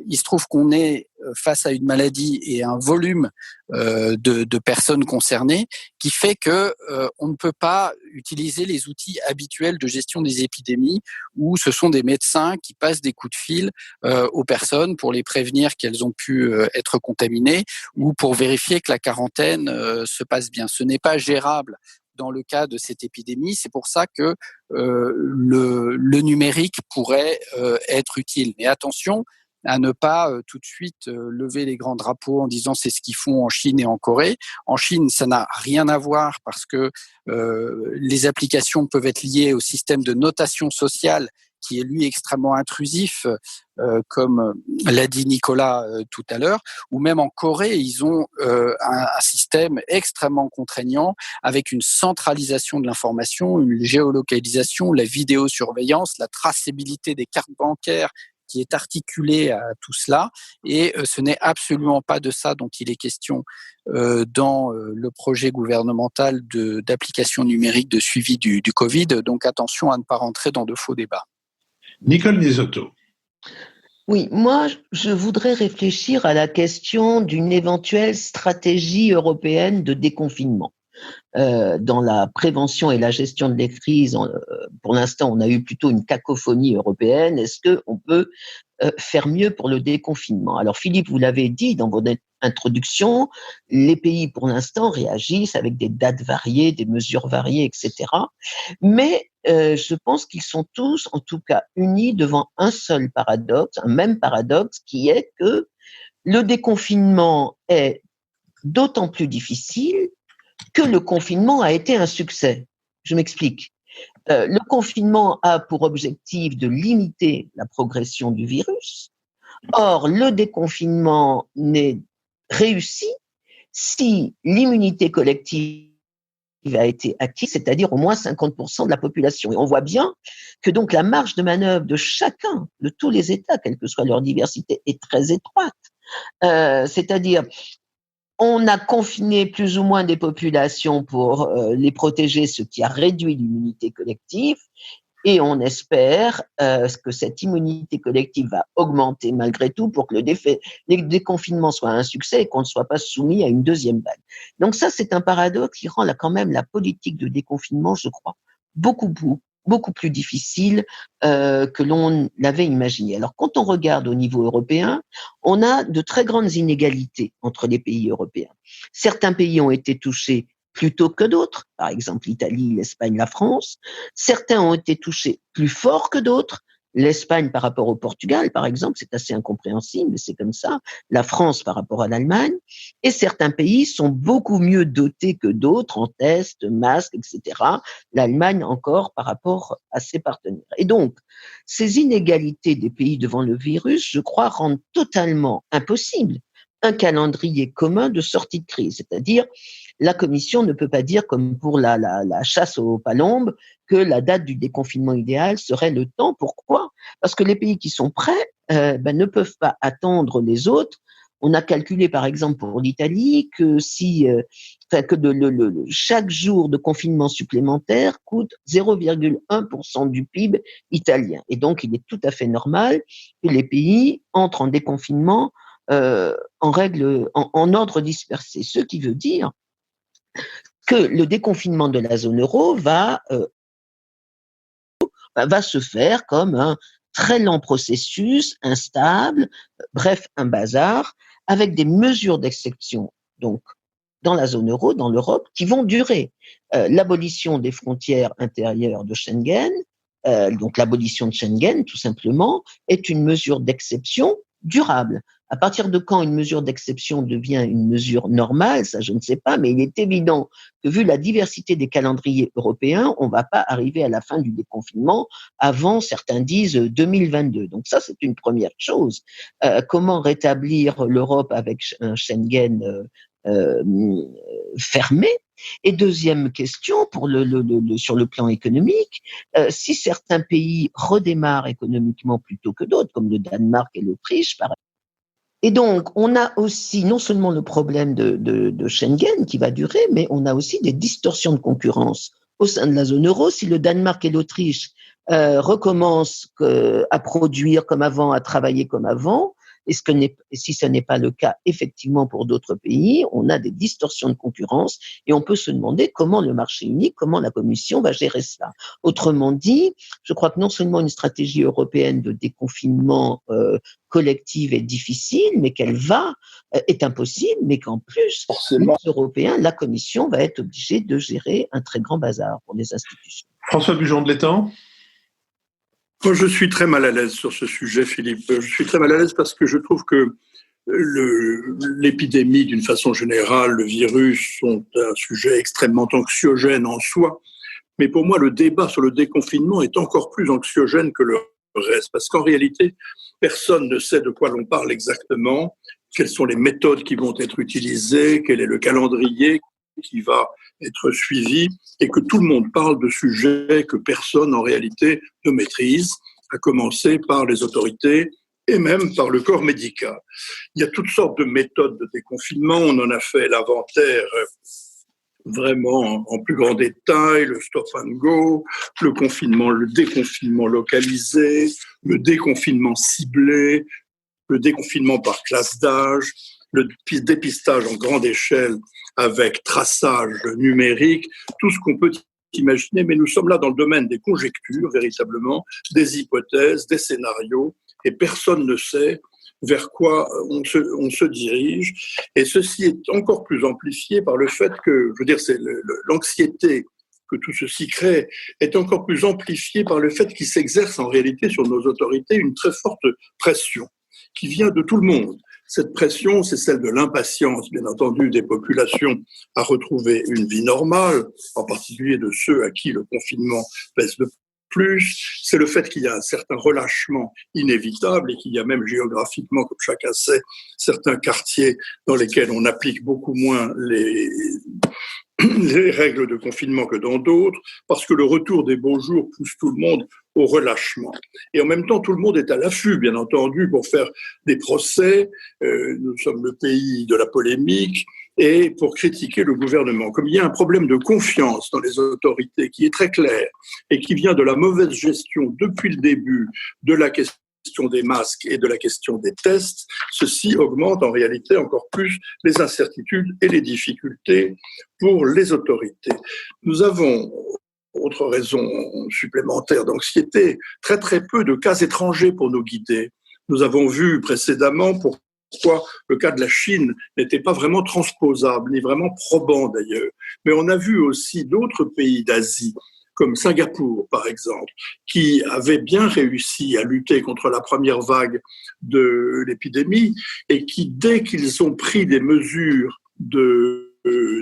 il se trouve qu'on est face à une maladie et un volume de personnes concernées qui fait que on ne peut pas utiliser les outils habituels de gestion des épidémies, où ce sont des médecins qui passent des coups de fil aux personnes pour les prévenir qu'elles ont pu être contaminées, ou pour vérifier que la quarantaine se passe bien. Ce n'est pas gérable dans le cas de cette épidémie. C'est pour ça que le numérique pourrait être utile. Mais attention à ne pas tout de suite lever les grands drapeaux en disant c'est ce qu'ils font en Chine et en Corée. En Chine, ça n'a rien à voir parce que les applications peuvent être liées au système de notation sociale qui est lui extrêmement intrusif, comme l'a dit Nicolas tout à l'heure, ou même en Corée, ils ont un système extrêmement contraignant avec une centralisation de l'information, une géolocalisation, la vidéosurveillance, la traçabilité des cartes bancaires qui est articulée à tout cela, et ce n'est absolument pas de ça dont il est question dans le projet gouvernemental d'application numérique de suivi du Covid, donc attention à ne pas rentrer dans de faux débats. Nicole Nisotto. Oui, moi, je voudrais réfléchir à la question d'une éventuelle stratégie européenne de déconfinement. Dans la prévention et la gestion de la crise, pour l'instant, on a eu plutôt une cacophonie européenne. Est-ce qu'on peut faire mieux pour le déconfinement? Alors, Philippe, vous l'avez dit dans votre introduction, les pays, pour l'instant, réagissent avec des dates variées, des mesures variées, etc. Mais je pense qu'ils sont tous, en tout cas, unis devant un seul paradoxe, un même paradoxe, qui est que le déconfinement est d'autant plus difficile que le confinement a été un succès. Je m'explique. Le confinement a pour objectif de limiter la progression du virus. Or, le déconfinement n'est réussi si l'immunité collective a été acquise, c'est-à-dire au moins 50% de la population. Et on voit bien que donc la marge de manœuvre de chacun, de tous les États, quelle que soit leur diversité, est très étroite. C'est-à-dire, on a confiné plus ou moins des populations pour les protéger, ce qui a réduit l'immunité collective. Et on espère que cette immunité collective va augmenter malgré tout pour que le déconfinement soit un succès et qu'on ne soit pas soumis à une deuxième vague. Donc ça, c'est un paradoxe qui rend quand même la politique de déconfinement, je crois, beaucoup plus difficile que l'on l'avait imaginé. Alors, quand on regarde au niveau européen, on a de très grandes inégalités entre les pays européens. Certains pays ont été touchés plus tôt que d'autres, par exemple l'Italie, l'Espagne, la France. Certains ont été touchés plus fort que d'autres. L'Espagne par rapport au Portugal, par exemple, c'est assez incompréhensible, mais c'est comme ça. La France par rapport à l'Allemagne. Et certains pays sont beaucoup mieux dotés que d'autres en tests, masques, etc. L'Allemagne encore par rapport à ses partenaires. Et donc, ces inégalités des pays devant le virus, je crois, rendent totalement impossible un calendrier commun de sortie de crise. C'est-à-dire, la Commission ne peut pas dire, comme pour la chasse aux palombes, que la date du déconfinement idéal serait le temps. Pourquoi? Parce que les pays qui sont prêts ne peuvent pas attendre les autres On a calculé, par exemple, pour l'Italie, que chaque jour de confinement supplémentaire coûte 0,1% du PIB italien. Et donc, il est tout à fait normal que les pays entrent en déconfinement en ordre dispersé. Ce qui veut dire que le déconfinement de la zone euro va se faire comme un très lent processus, instable, bref, un bazar, avec des mesures d'exception, donc dans la zone euro, dans l'Europe, qui vont durer. L'abolition des frontières intérieures de Schengen, donc l'abolition de Schengen, tout simplement, est une mesure d'exception durable. À partir de quand une mesure d'exception devient une mesure normale, ça je ne sais pas, mais il est évident que vu la diversité des calendriers européens, on ne va pas arriver à la fin du déconfinement avant, certains disent, 2022. Donc ça, c'est une première chose. Comment rétablir l'Europe avec un Schengen fermé? Et deuxième question, sur le plan économique, si certains pays redémarrent économiquement plutôt que d'autres, comme le Danemark et l'Autriche, par exemple. Et donc, on a aussi non seulement le problème de Schengen qui va durer, mais on a aussi des distorsions de concurrence au sein de la zone euro. Si le Danemark et l'Autriche recommencent à produire comme avant, à travailler comme avant, et si ce n'est pas le cas effectivement pour d'autres pays, on a des distorsions de concurrence et on peut se demander comment le marché unique, comment la Commission va gérer cela. Autrement dit, je crois que non seulement une stratégie européenne de déconfinement collective est difficile, mais est impossible, mais qu'en plus, les Européens, la Commission va être obligée de gérer un très grand bazar pour les institutions. François Bujon de l'Étang. Moi, je suis très mal à l'aise sur ce sujet, Philippe. Je suis très mal à l'aise parce que je trouve que l'épidémie, d'une façon générale, le virus, sont un sujet extrêmement anxiogène en soi. Mais pour moi, le débat sur le déconfinement est encore plus anxiogène que le reste. Parce qu'en réalité, personne ne sait de quoi l'on parle exactement, quelles sont les méthodes qui vont être utilisées, quel est le calendrier qui va être suivi, et que tout le monde parle de sujets que personne en réalité ne maîtrise, à commencer par les autorités et même par le corps médical. Il y a toutes sortes de méthodes de déconfinement, on en a fait l'inventaire vraiment en plus grand détail, le stop and go, le déconfinement localisé, le déconfinement ciblé, le déconfinement par classe d'âge, le dépistage en grande échelle avec traçage numérique, tout ce qu'on peut imaginer, mais nous sommes là dans le domaine des conjectures, véritablement, des hypothèses, des scénarios, et personne ne sait vers quoi on se dirige. Et ceci est encore plus amplifié par le fait que, je veux dire, c'est l'anxiété que tout ceci crée est encore plus amplifiée par le fait qu'il s'exerce en réalité sur nos autorités une très forte pression qui vient de tout le monde. Cette pression, c'est celle de l'impatience, bien entendu, des populations à retrouver une vie normale, en particulier de ceux à qui le confinement pèse le plus. C'est le fait qu'il y a un certain relâchement inévitable et qu'il y a même géographiquement, comme chacun sait, certains quartiers dans lesquels on applique beaucoup moins les règles de confinement que dans d'autres, parce que le retour des beaux jours pousse tout le monde au relâchement. Et en même temps, tout le monde est à l'affût, bien entendu, pour faire des procès. Nous sommes le pays de la polémique, et pour critiquer le gouvernement. Comme il y a un problème de confiance dans les autorités qui est très clair et qui vient de la mauvaise gestion depuis le début de la question des masques et de la question des tests, ceci augmente en réalité encore plus les incertitudes et les difficultés pour les autorités. Nous avons, autre raison supplémentaire d'anxiété, très très peu de cas étrangers pour nous guider. Nous avons vu précédemment pourquoi le cas de la Chine n'était pas vraiment transposable, ni vraiment probant d'ailleurs. Mais on a vu aussi d'autres pays d'Asie, comme Singapour, par exemple, qui avait bien réussi à lutter contre la première vague de l'épidémie et qui, dès qu'ils ont pris des mesures de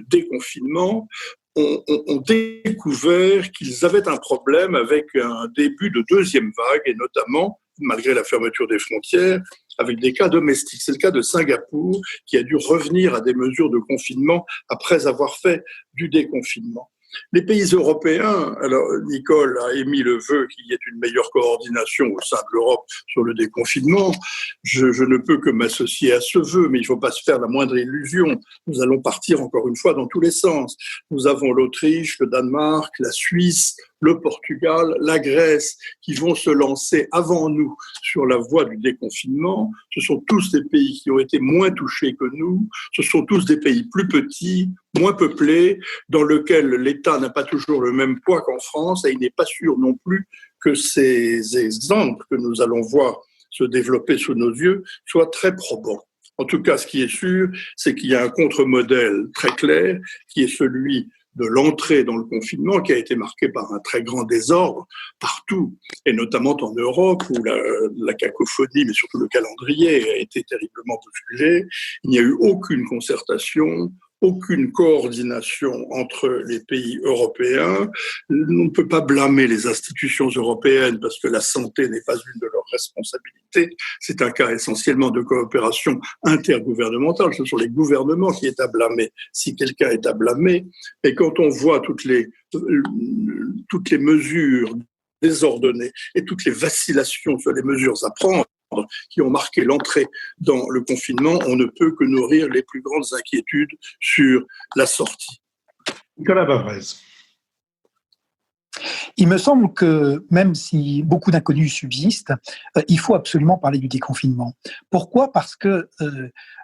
déconfinement, ont découvert qu'ils avaient un problème avec un début de deuxième vague, et notamment, malgré la fermeture des frontières, avec des cas domestiques. C'est le cas de Singapour, qui a dû revenir à des mesures de confinement après avoir fait du déconfinement. Les pays européens, alors Nicole a émis le vœu qu'il y ait une meilleure coordination au sein de l'Europe sur le déconfinement. Je ne peux que m'associer à ce vœu, mais il ne faut pas se faire la moindre illusion. Nous allons partir encore une fois dans tous les sens. Nous avons l'Autriche, le Danemark, la Suisse, le Portugal, la Grèce, qui vont se lancer avant nous sur la voie du déconfinement. Ce sont tous des pays qui ont été moins touchés que nous. Ce sont tous des pays plus petits, moins peuplés, dans lesquels l'État n'a pas toujours le même poids qu'en France, et il n'est pas sûr non plus que ces exemples que nous allons voir se développer sous nos yeux soient très probants. En tout cas, ce qui est sûr, c'est qu'il y a un contre-modèle très clair, qui est celui de l'entrée dans le confinement, qui a été marqué par un très grand désordre partout, et notamment en Europe, où la cacophonie, mais surtout le calendrier, a été terriblement bousculé. Il n'y a eu aucune concertation, aucune coordination entre les pays européens. On ne peut pas blâmer les institutions européennes parce que la santé n'est pas une de leurs responsabilités. C'est un cas essentiellement de coopération intergouvernementale. Ce sont les gouvernements qui sont à blâmer, si quelqu'un est à blâmer. Et quand on voit toutes les mesures désordonnées et toutes les vacillations sur les mesures à prendre qui ont marqué l'entrée dans le confinement, on ne peut que nourrir les plus grandes inquiétudes sur la sortie. Nicolas Bavrez. Il me semble que même si beaucoup d'inconnus subsistent, il faut absolument parler du déconfinement. Pourquoi ? Parce que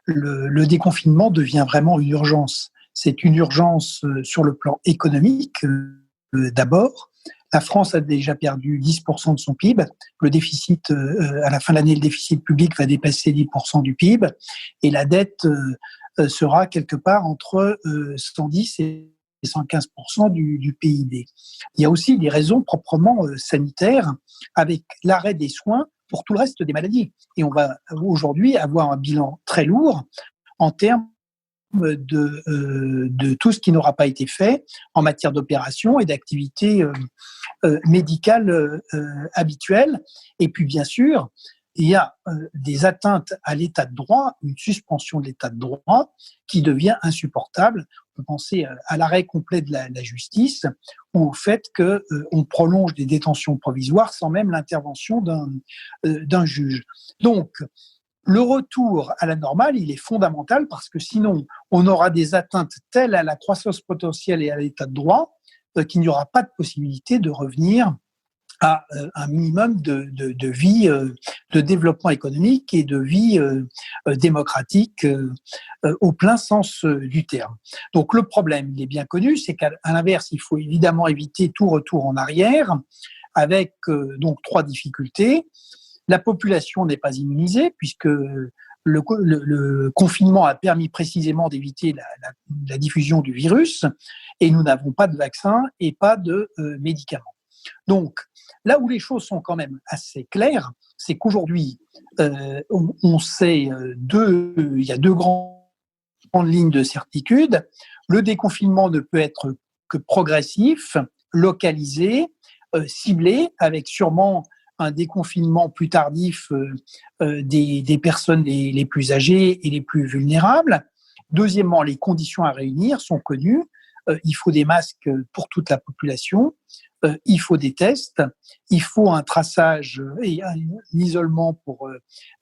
le déconfinement devient vraiment une urgence. C'est une urgence sur le plan économique d'abord. La France a déjà perdu 10% de son PIB. Le déficit, à la fin de l'année, le déficit public va dépasser 10% du PIB. Et la dette sera quelque part entre 110 et 115% du PIB. Il y a aussi des raisons proprement sanitaires avec l'arrêt des soins pour tout le reste des maladies. Et on va aujourd'hui avoir un bilan très lourd en termes de tout ce qui n'aura pas été fait en matière d'opération et d'activités médicales habituelles. Et puis, bien sûr, il y a des atteintes à l'état de droit, une suspension de l'état de droit qui devient insupportable. On peut penser à l'arrêt complet de la justice ou au fait qu'on prolonge des détentions provisoires sans même l'intervention d'un juge. Donc, le retour à la normale, il est fondamental parce que sinon, on aura des atteintes telles à la croissance potentielle et à l'état de droit qu'il n'y aura pas de possibilité de revenir à un minimum de vie, de développement économique et de vie démocratique au plein sens du terme. Donc le problème, il est bien connu, c'est qu'à l'inverse, il faut évidemment éviter tout retour en arrière avec donc 3 difficultés. La population n'est pas immunisée puisque le confinement a permis précisément d'éviter la diffusion du virus et nous n'avons pas de vaccin et pas de médicaments. Donc, là où les choses sont quand même assez claires, c'est qu'aujourd'hui, on sait il y a 2 grandes lignes de certitude. Le déconfinement ne peut être que progressif, localisé, ciblé, avec sûrement un déconfinement plus tardif des personnes les plus âgées et les plus vulnérables. Deuxièmement, les conditions à réunir sont connues. Il faut des masques pour toute la population, il faut des tests, il faut un traçage et un isolement pour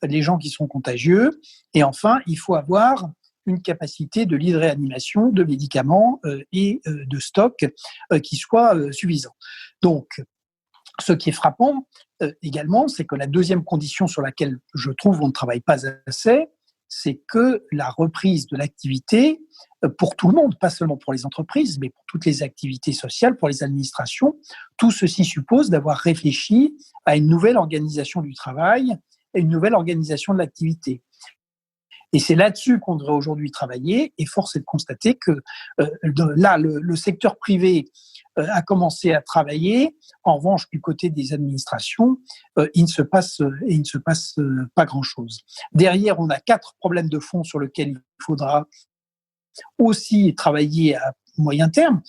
les gens qui sont contagieux. Et enfin, il faut avoir une capacité de lit de réanimation, de médicaments et de stock qui soit suffisant. Donc, ce qui est frappant également, c'est que la deuxième condition sur laquelle je trouve on ne travaille pas assez, c'est que la reprise de l'activité, pour tout le monde, pas seulement pour les entreprises, mais pour toutes les activités sociales, pour les administrations, tout ceci suppose d'avoir réfléchi à une nouvelle organisation du travail et une nouvelle organisation de l'activité. Et c'est là-dessus qu'on devrait aujourd'hui travailler, et force est de constater que là, le secteur privé a commencé à travailler. En revanche, du côté des administrations, il ne se passe pas grand-chose. Derrière, on a 4 problèmes de fond sur lesquels il faudra aussi travailler à moyen terme.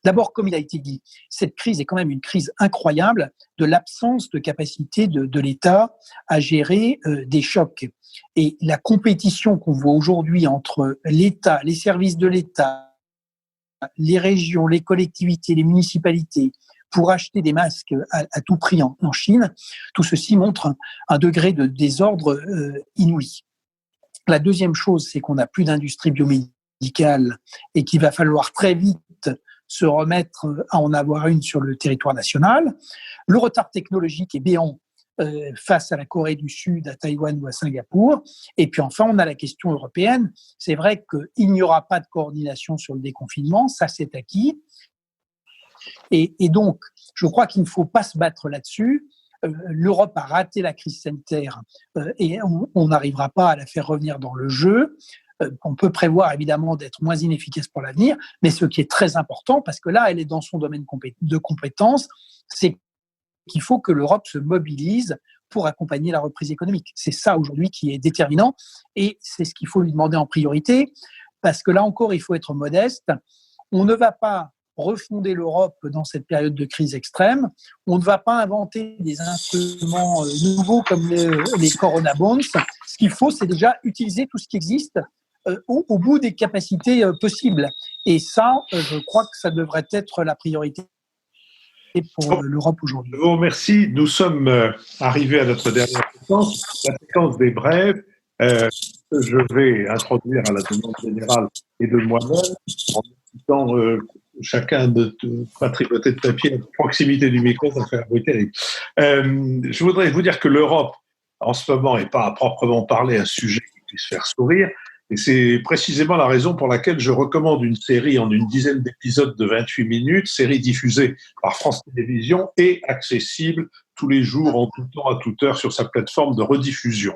D'abord, comme il a été dit, cette crise est quand même une crise incroyable de l'absence de capacité de l'État à gérer des chocs. Et la compétition qu'on voit aujourd'hui entre l'État, les services de l'État, les régions, les collectivités, les municipalités pour acheter des masques à tout prix en Chine, tout ceci montre un degré de désordre inouï. La deuxième chose, c'est qu'on n'a plus d'industrie biomédicale et qu'il va falloir très vite se remettre à en avoir une sur le territoire national. Le retard technologique est béant face à la Corée du Sud, à Taïwan ou à Singapour. Et puis enfin, on a la question européenne. C'est vrai qu'il n'y aura pas de coordination sur le déconfinement, ça c'est acquis. Et donc, je crois qu'il ne faut pas se battre là-dessus. L'Europe a raté la crise sanitaire et on n'arrivera pas à la faire revenir dans le jeu. On peut prévoir évidemment d'être moins inefficace pour l'avenir, mais ce qui est très important, parce que là, elle est dans son domaine de compétence, c'est qu'il faut que l'Europe se mobilise pour accompagner la reprise économique. C'est ça aujourd'hui qui est déterminant et c'est ce qu'il faut lui demander en priorité, parce que là encore, il faut être modeste. On ne va pas refonder l'Europe dans cette période de crise extrême. On ne va pas inventer des instruments nouveaux comme les Corona Bonds. Ce qu'il faut, c'est déjà utiliser tout ce qui existe au bout des capacités possibles. Et ça, je crois que ça devrait être la priorité pour l'Europe aujourd'hui. Je vous remercie. Nous sommes arrivés à notre dernière séquence, la séquence des brèves. Je vais introduire à la demande générale et de moi-même en citant chacun de tripoter de papier à proximité du micro, ça fait un bruit terrible. Je voudrais vous dire que l'Europe, en ce moment, n'est pas à proprement parler un sujet qui puisse faire sourire. Et c'est précisément la raison pour laquelle je recommande une série en une dizaine d'épisodes de 28 minutes, série diffusée par France Télévisions et accessible tous les jours, en tout temps, à toute heure, sur sa plateforme de rediffusion.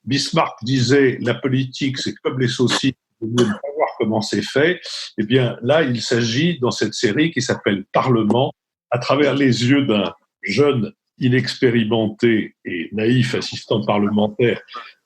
Bismarck disait « La politique, c'est comme les saucisses, il faut ne pas voir comment c'est fait ». Eh bien, là, il s'agit, dans cette série qui s'appelle « Parlement », à travers les yeux d'un jeune inexpérimenté et naïf assistant parlementaire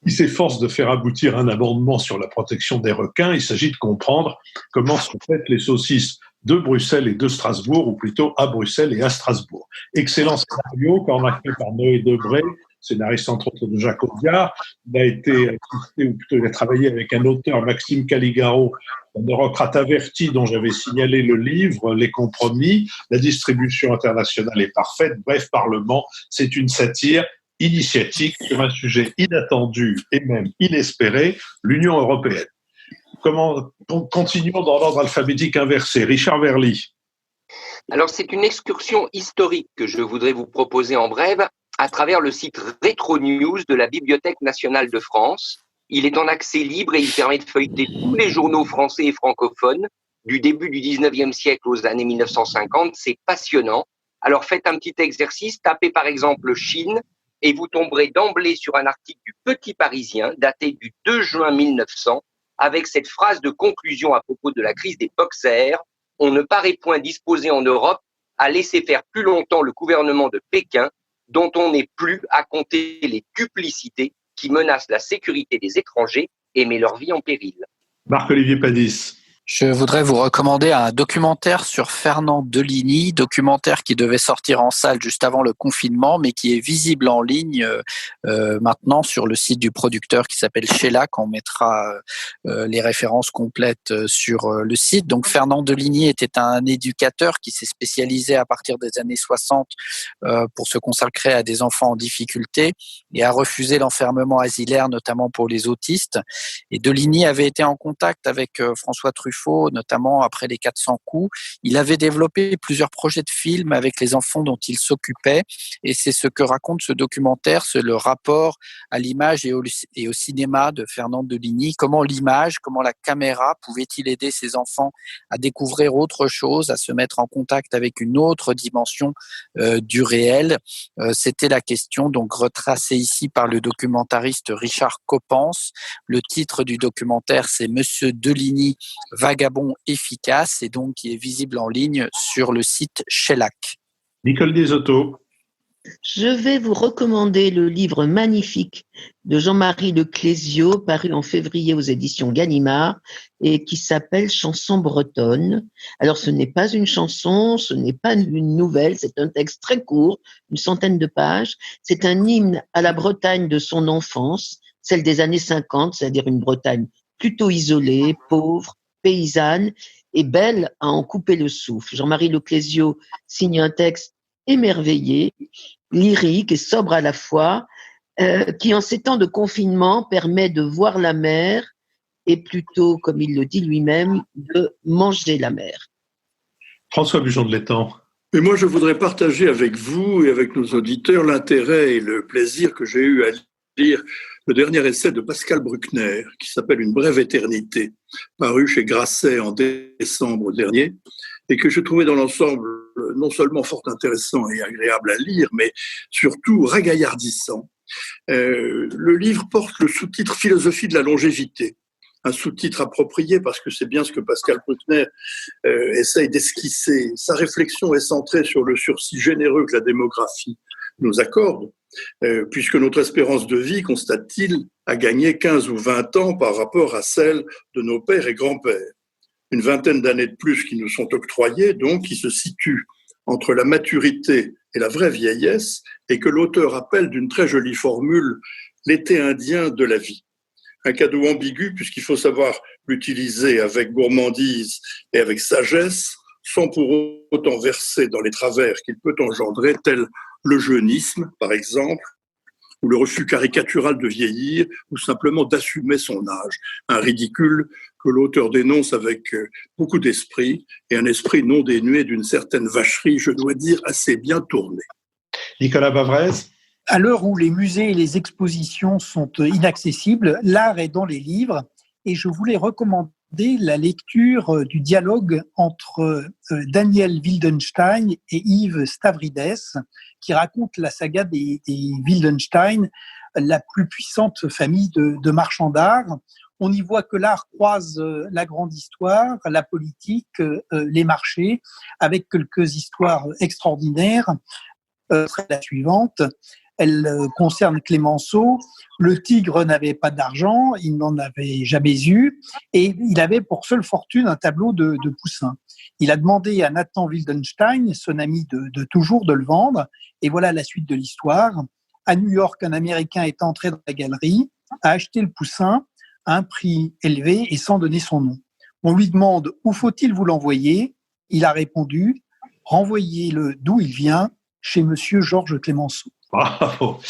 qui s'efforce de faire aboutir un amendement sur la protection des requins. Il s'agit de comprendre comment sont faites les saucisses de Bruxelles et de Strasbourg, ou plutôt à Bruxelles et à Strasbourg. Excellent scénario, coordonné par Noé Debré, scénariste entre autres de Jacques Audiard. Il a été assisté, ou plutôt il a travaillé avec un auteur, Maxime Caligaro, un eurocrate averti dont j'avais signalé le livre, Les Compromis. La distribution internationale est parfaite. Bref, Parlement, c'est une satire initiatique sur un sujet inattendu et même inespéré, l'Union européenne. Continuons dans l'ordre alphabétique inversé. Richard Verly. Alors, c'est une excursion historique que je voudrais vous proposer en brève à travers le site Retro News de la Bibliothèque nationale de France. Il est en accès libre et il permet de feuilleter tous les journaux français et francophones du début du 19e siècle aux années 1950. C'est passionnant. Alors, faites un petit exercice. Tapez par exemple Chine et vous tomberez d'emblée sur un article du Petit Parisien daté du 2 juin 1900 avec cette phrase de conclusion à propos de la crise des boxers. On ne paraît point disposé en Europe à laisser faire plus longtemps le gouvernement de Pékin, dont on n'est plus à compter les duplicités qui menacent la sécurité des étrangers et met leur vie en péril. Marc-Olivier Padis. Je voudrais vous recommander un documentaire sur Fernand Deligny, documentaire qui devait sortir en salle juste avant le confinement, mais qui est visible en ligne maintenant sur le site du producteur qui s'appelle Shellac. On mettra les références complètes sur le site. Donc Fernand Deligny était un éducateur qui s'est spécialisé à partir des années 60 pour se consacrer à des enfants en difficulté et a refusé l'enfermement asilaire, notamment pour les autistes. Et Deligny avait été en contact avec François Truffaut, notamment après les 400 coups. Il avait développé plusieurs projets de films avec les enfants dont il s'occupait et c'est ce que raconte ce documentaire, c'est le rapport à l'image et au cinéma de Fernand Deligny. Comment l'image, comment la caméra pouvait-il aider ces enfants à découvrir autre chose, à se mettre en contact avec une autre dimension du réel. C'était la question donc retracée ici par le documentariste Richard Coppens. Le titre du documentaire, c'est Monsieur Deligny, vagabond efficace, et donc qui est visible en ligne sur le site Shellac. Nicole Desautos. Je vais vous recommander le livre magnifique de Jean-Marie Leclésio, paru en février aux éditions Gallimard, et qui s'appelle Chanson bretonne. Alors, ce n'est pas une chanson, ce n'est pas une nouvelle, c'est un texte très court, une centaine de pages. C'est un hymne à la Bretagne de son enfance, celle des années 50, c'est-à-dire une Bretagne plutôt isolée, pauvre, paysanne, est belle à en couper le souffle. Jean-Marie Leclésio signe un texte émerveillé, lyrique et sobre à la fois, qui en ces temps de confinement permet de voir la mer et plutôt, comme il le dit lui-même, de manger la mer. François Bujon de l'Étang. Et moi, je voudrais partager avec vous et avec nos auditeurs l'intérêt et le plaisir que j'ai eu à lire le dernier essai de Pascal Bruckner, qui s'appelle Une brève éternité, paru chez Grasset en décembre dernier, et que je trouvais dans l'ensemble non seulement fort intéressant et agréable à lire, mais surtout ragaillardissant. Le livre porte le sous-titre « Philosophie de la longévité », un sous-titre approprié parce que c'est bien ce que Pascal Bruckner essaye d'esquisser. Sa réflexion est centrée sur le sursis généreux que la démographie nous accorde, puisque notre espérance de vie, constate-t-il, a gagné 15 ou 20 ans par rapport à celle de nos pères et grands-pères. Une vingtaine d'années de plus qui nous sont octroyées, donc, qui se situent entre la maturité et la vraie vieillesse, et que l'auteur appelle d'une très jolie formule « l'été indien de la vie ». Un cadeau ambigu, puisqu'il faut savoir l'utiliser avec gourmandise et avec sagesse, sans pour autant verser dans les travers qu'il peut engendrer, tels le jeunisme, par exemple, ou le refus caricatural de vieillir, ou simplement d'assumer son âge. Un ridicule que l'auteur dénonce avec beaucoup d'esprit, et un esprit non dénué d'une certaine vacherie, je dois dire, assez bien tournée. Nicolas Bavrez. À l'heure où les musées et les expositions sont inaccessibles, l'art est dans les livres, et je voulais recommander la lecture du dialogue entre Daniel Wildenstein et Yves Stavridès, qui raconte la saga des Wildenstein, la plus puissante famille de marchands d'art. On y voit que l'art croise la grande histoire, la politique, les marchés, avec quelques histoires extraordinaires. La suivante, elle concerne Clémenceau. Le tigre n'avait pas d'argent, il n'en avait jamais eu, et il avait pour seule fortune un tableau de Poussin. Il a demandé à Nathan Wildenstein, son ami de toujours, de le vendre, et voilà la suite de l'histoire. À New York, un Américain est entré dans la galerie, a acheté le Poussin à un prix élevé et sans donner son nom. On lui demande « Où faut-il vous l'envoyer ?» Il a répondu « Renvoyez-le d'où il vient, chez monsieur Georges Clémenceau. » Bravo.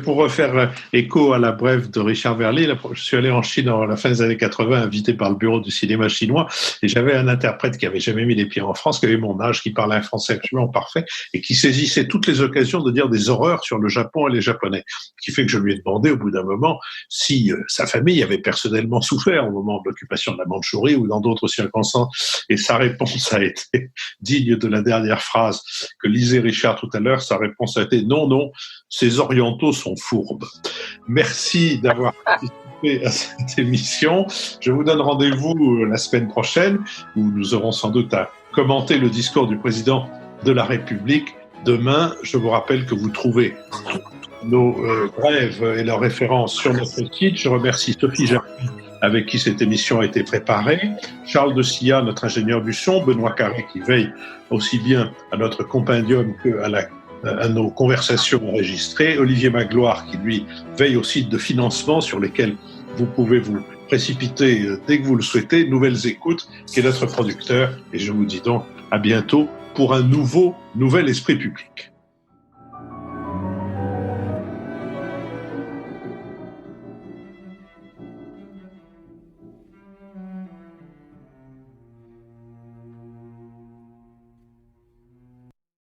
Pour refaire écho à la brève de Richard Verlet, je suis allé en Chine à la fin des années 80, invité par le bureau du cinéma chinois, et j'avais un interprète qui avait jamais mis les pieds en France, qui avait mon âge, qui parlait un français absolument parfait, et qui saisissait toutes les occasions de dire des horreurs sur le Japon et les Japonais. Ce qui fait que je lui ai demandé au bout d'un moment si sa famille avait personnellement souffert au moment de l'occupation de la Mandchourie ou dans d'autres circonstances, et sa réponse a été digne de la dernière phrase que lisait Richard tout à l'heure. Sa réponse a été non, ces orientaux sont fourbes. Merci d'avoir participé à cette émission. Je vous donne rendez-vous la semaine prochaine où nous aurons sans doute à commenter le discours du président de la République. Demain, je vous rappelle que vous trouvez nos brèves et leurs références sur notre site. Je remercie Sophie Jarry avec qui cette émission a été préparée, Charles de Silla, notre ingénieur du son, Benoît Carré qui veille aussi bien à notre compendium qu'à nos conversations enregistrées, Olivier Magloire qui lui veille aux sites de financement sur lesquels vous pouvez vous précipiter dès que vous le souhaitez, Nouvelles Écoutes qui est notre producteur, et je vous dis donc à bientôt pour un nouvel Esprit Public.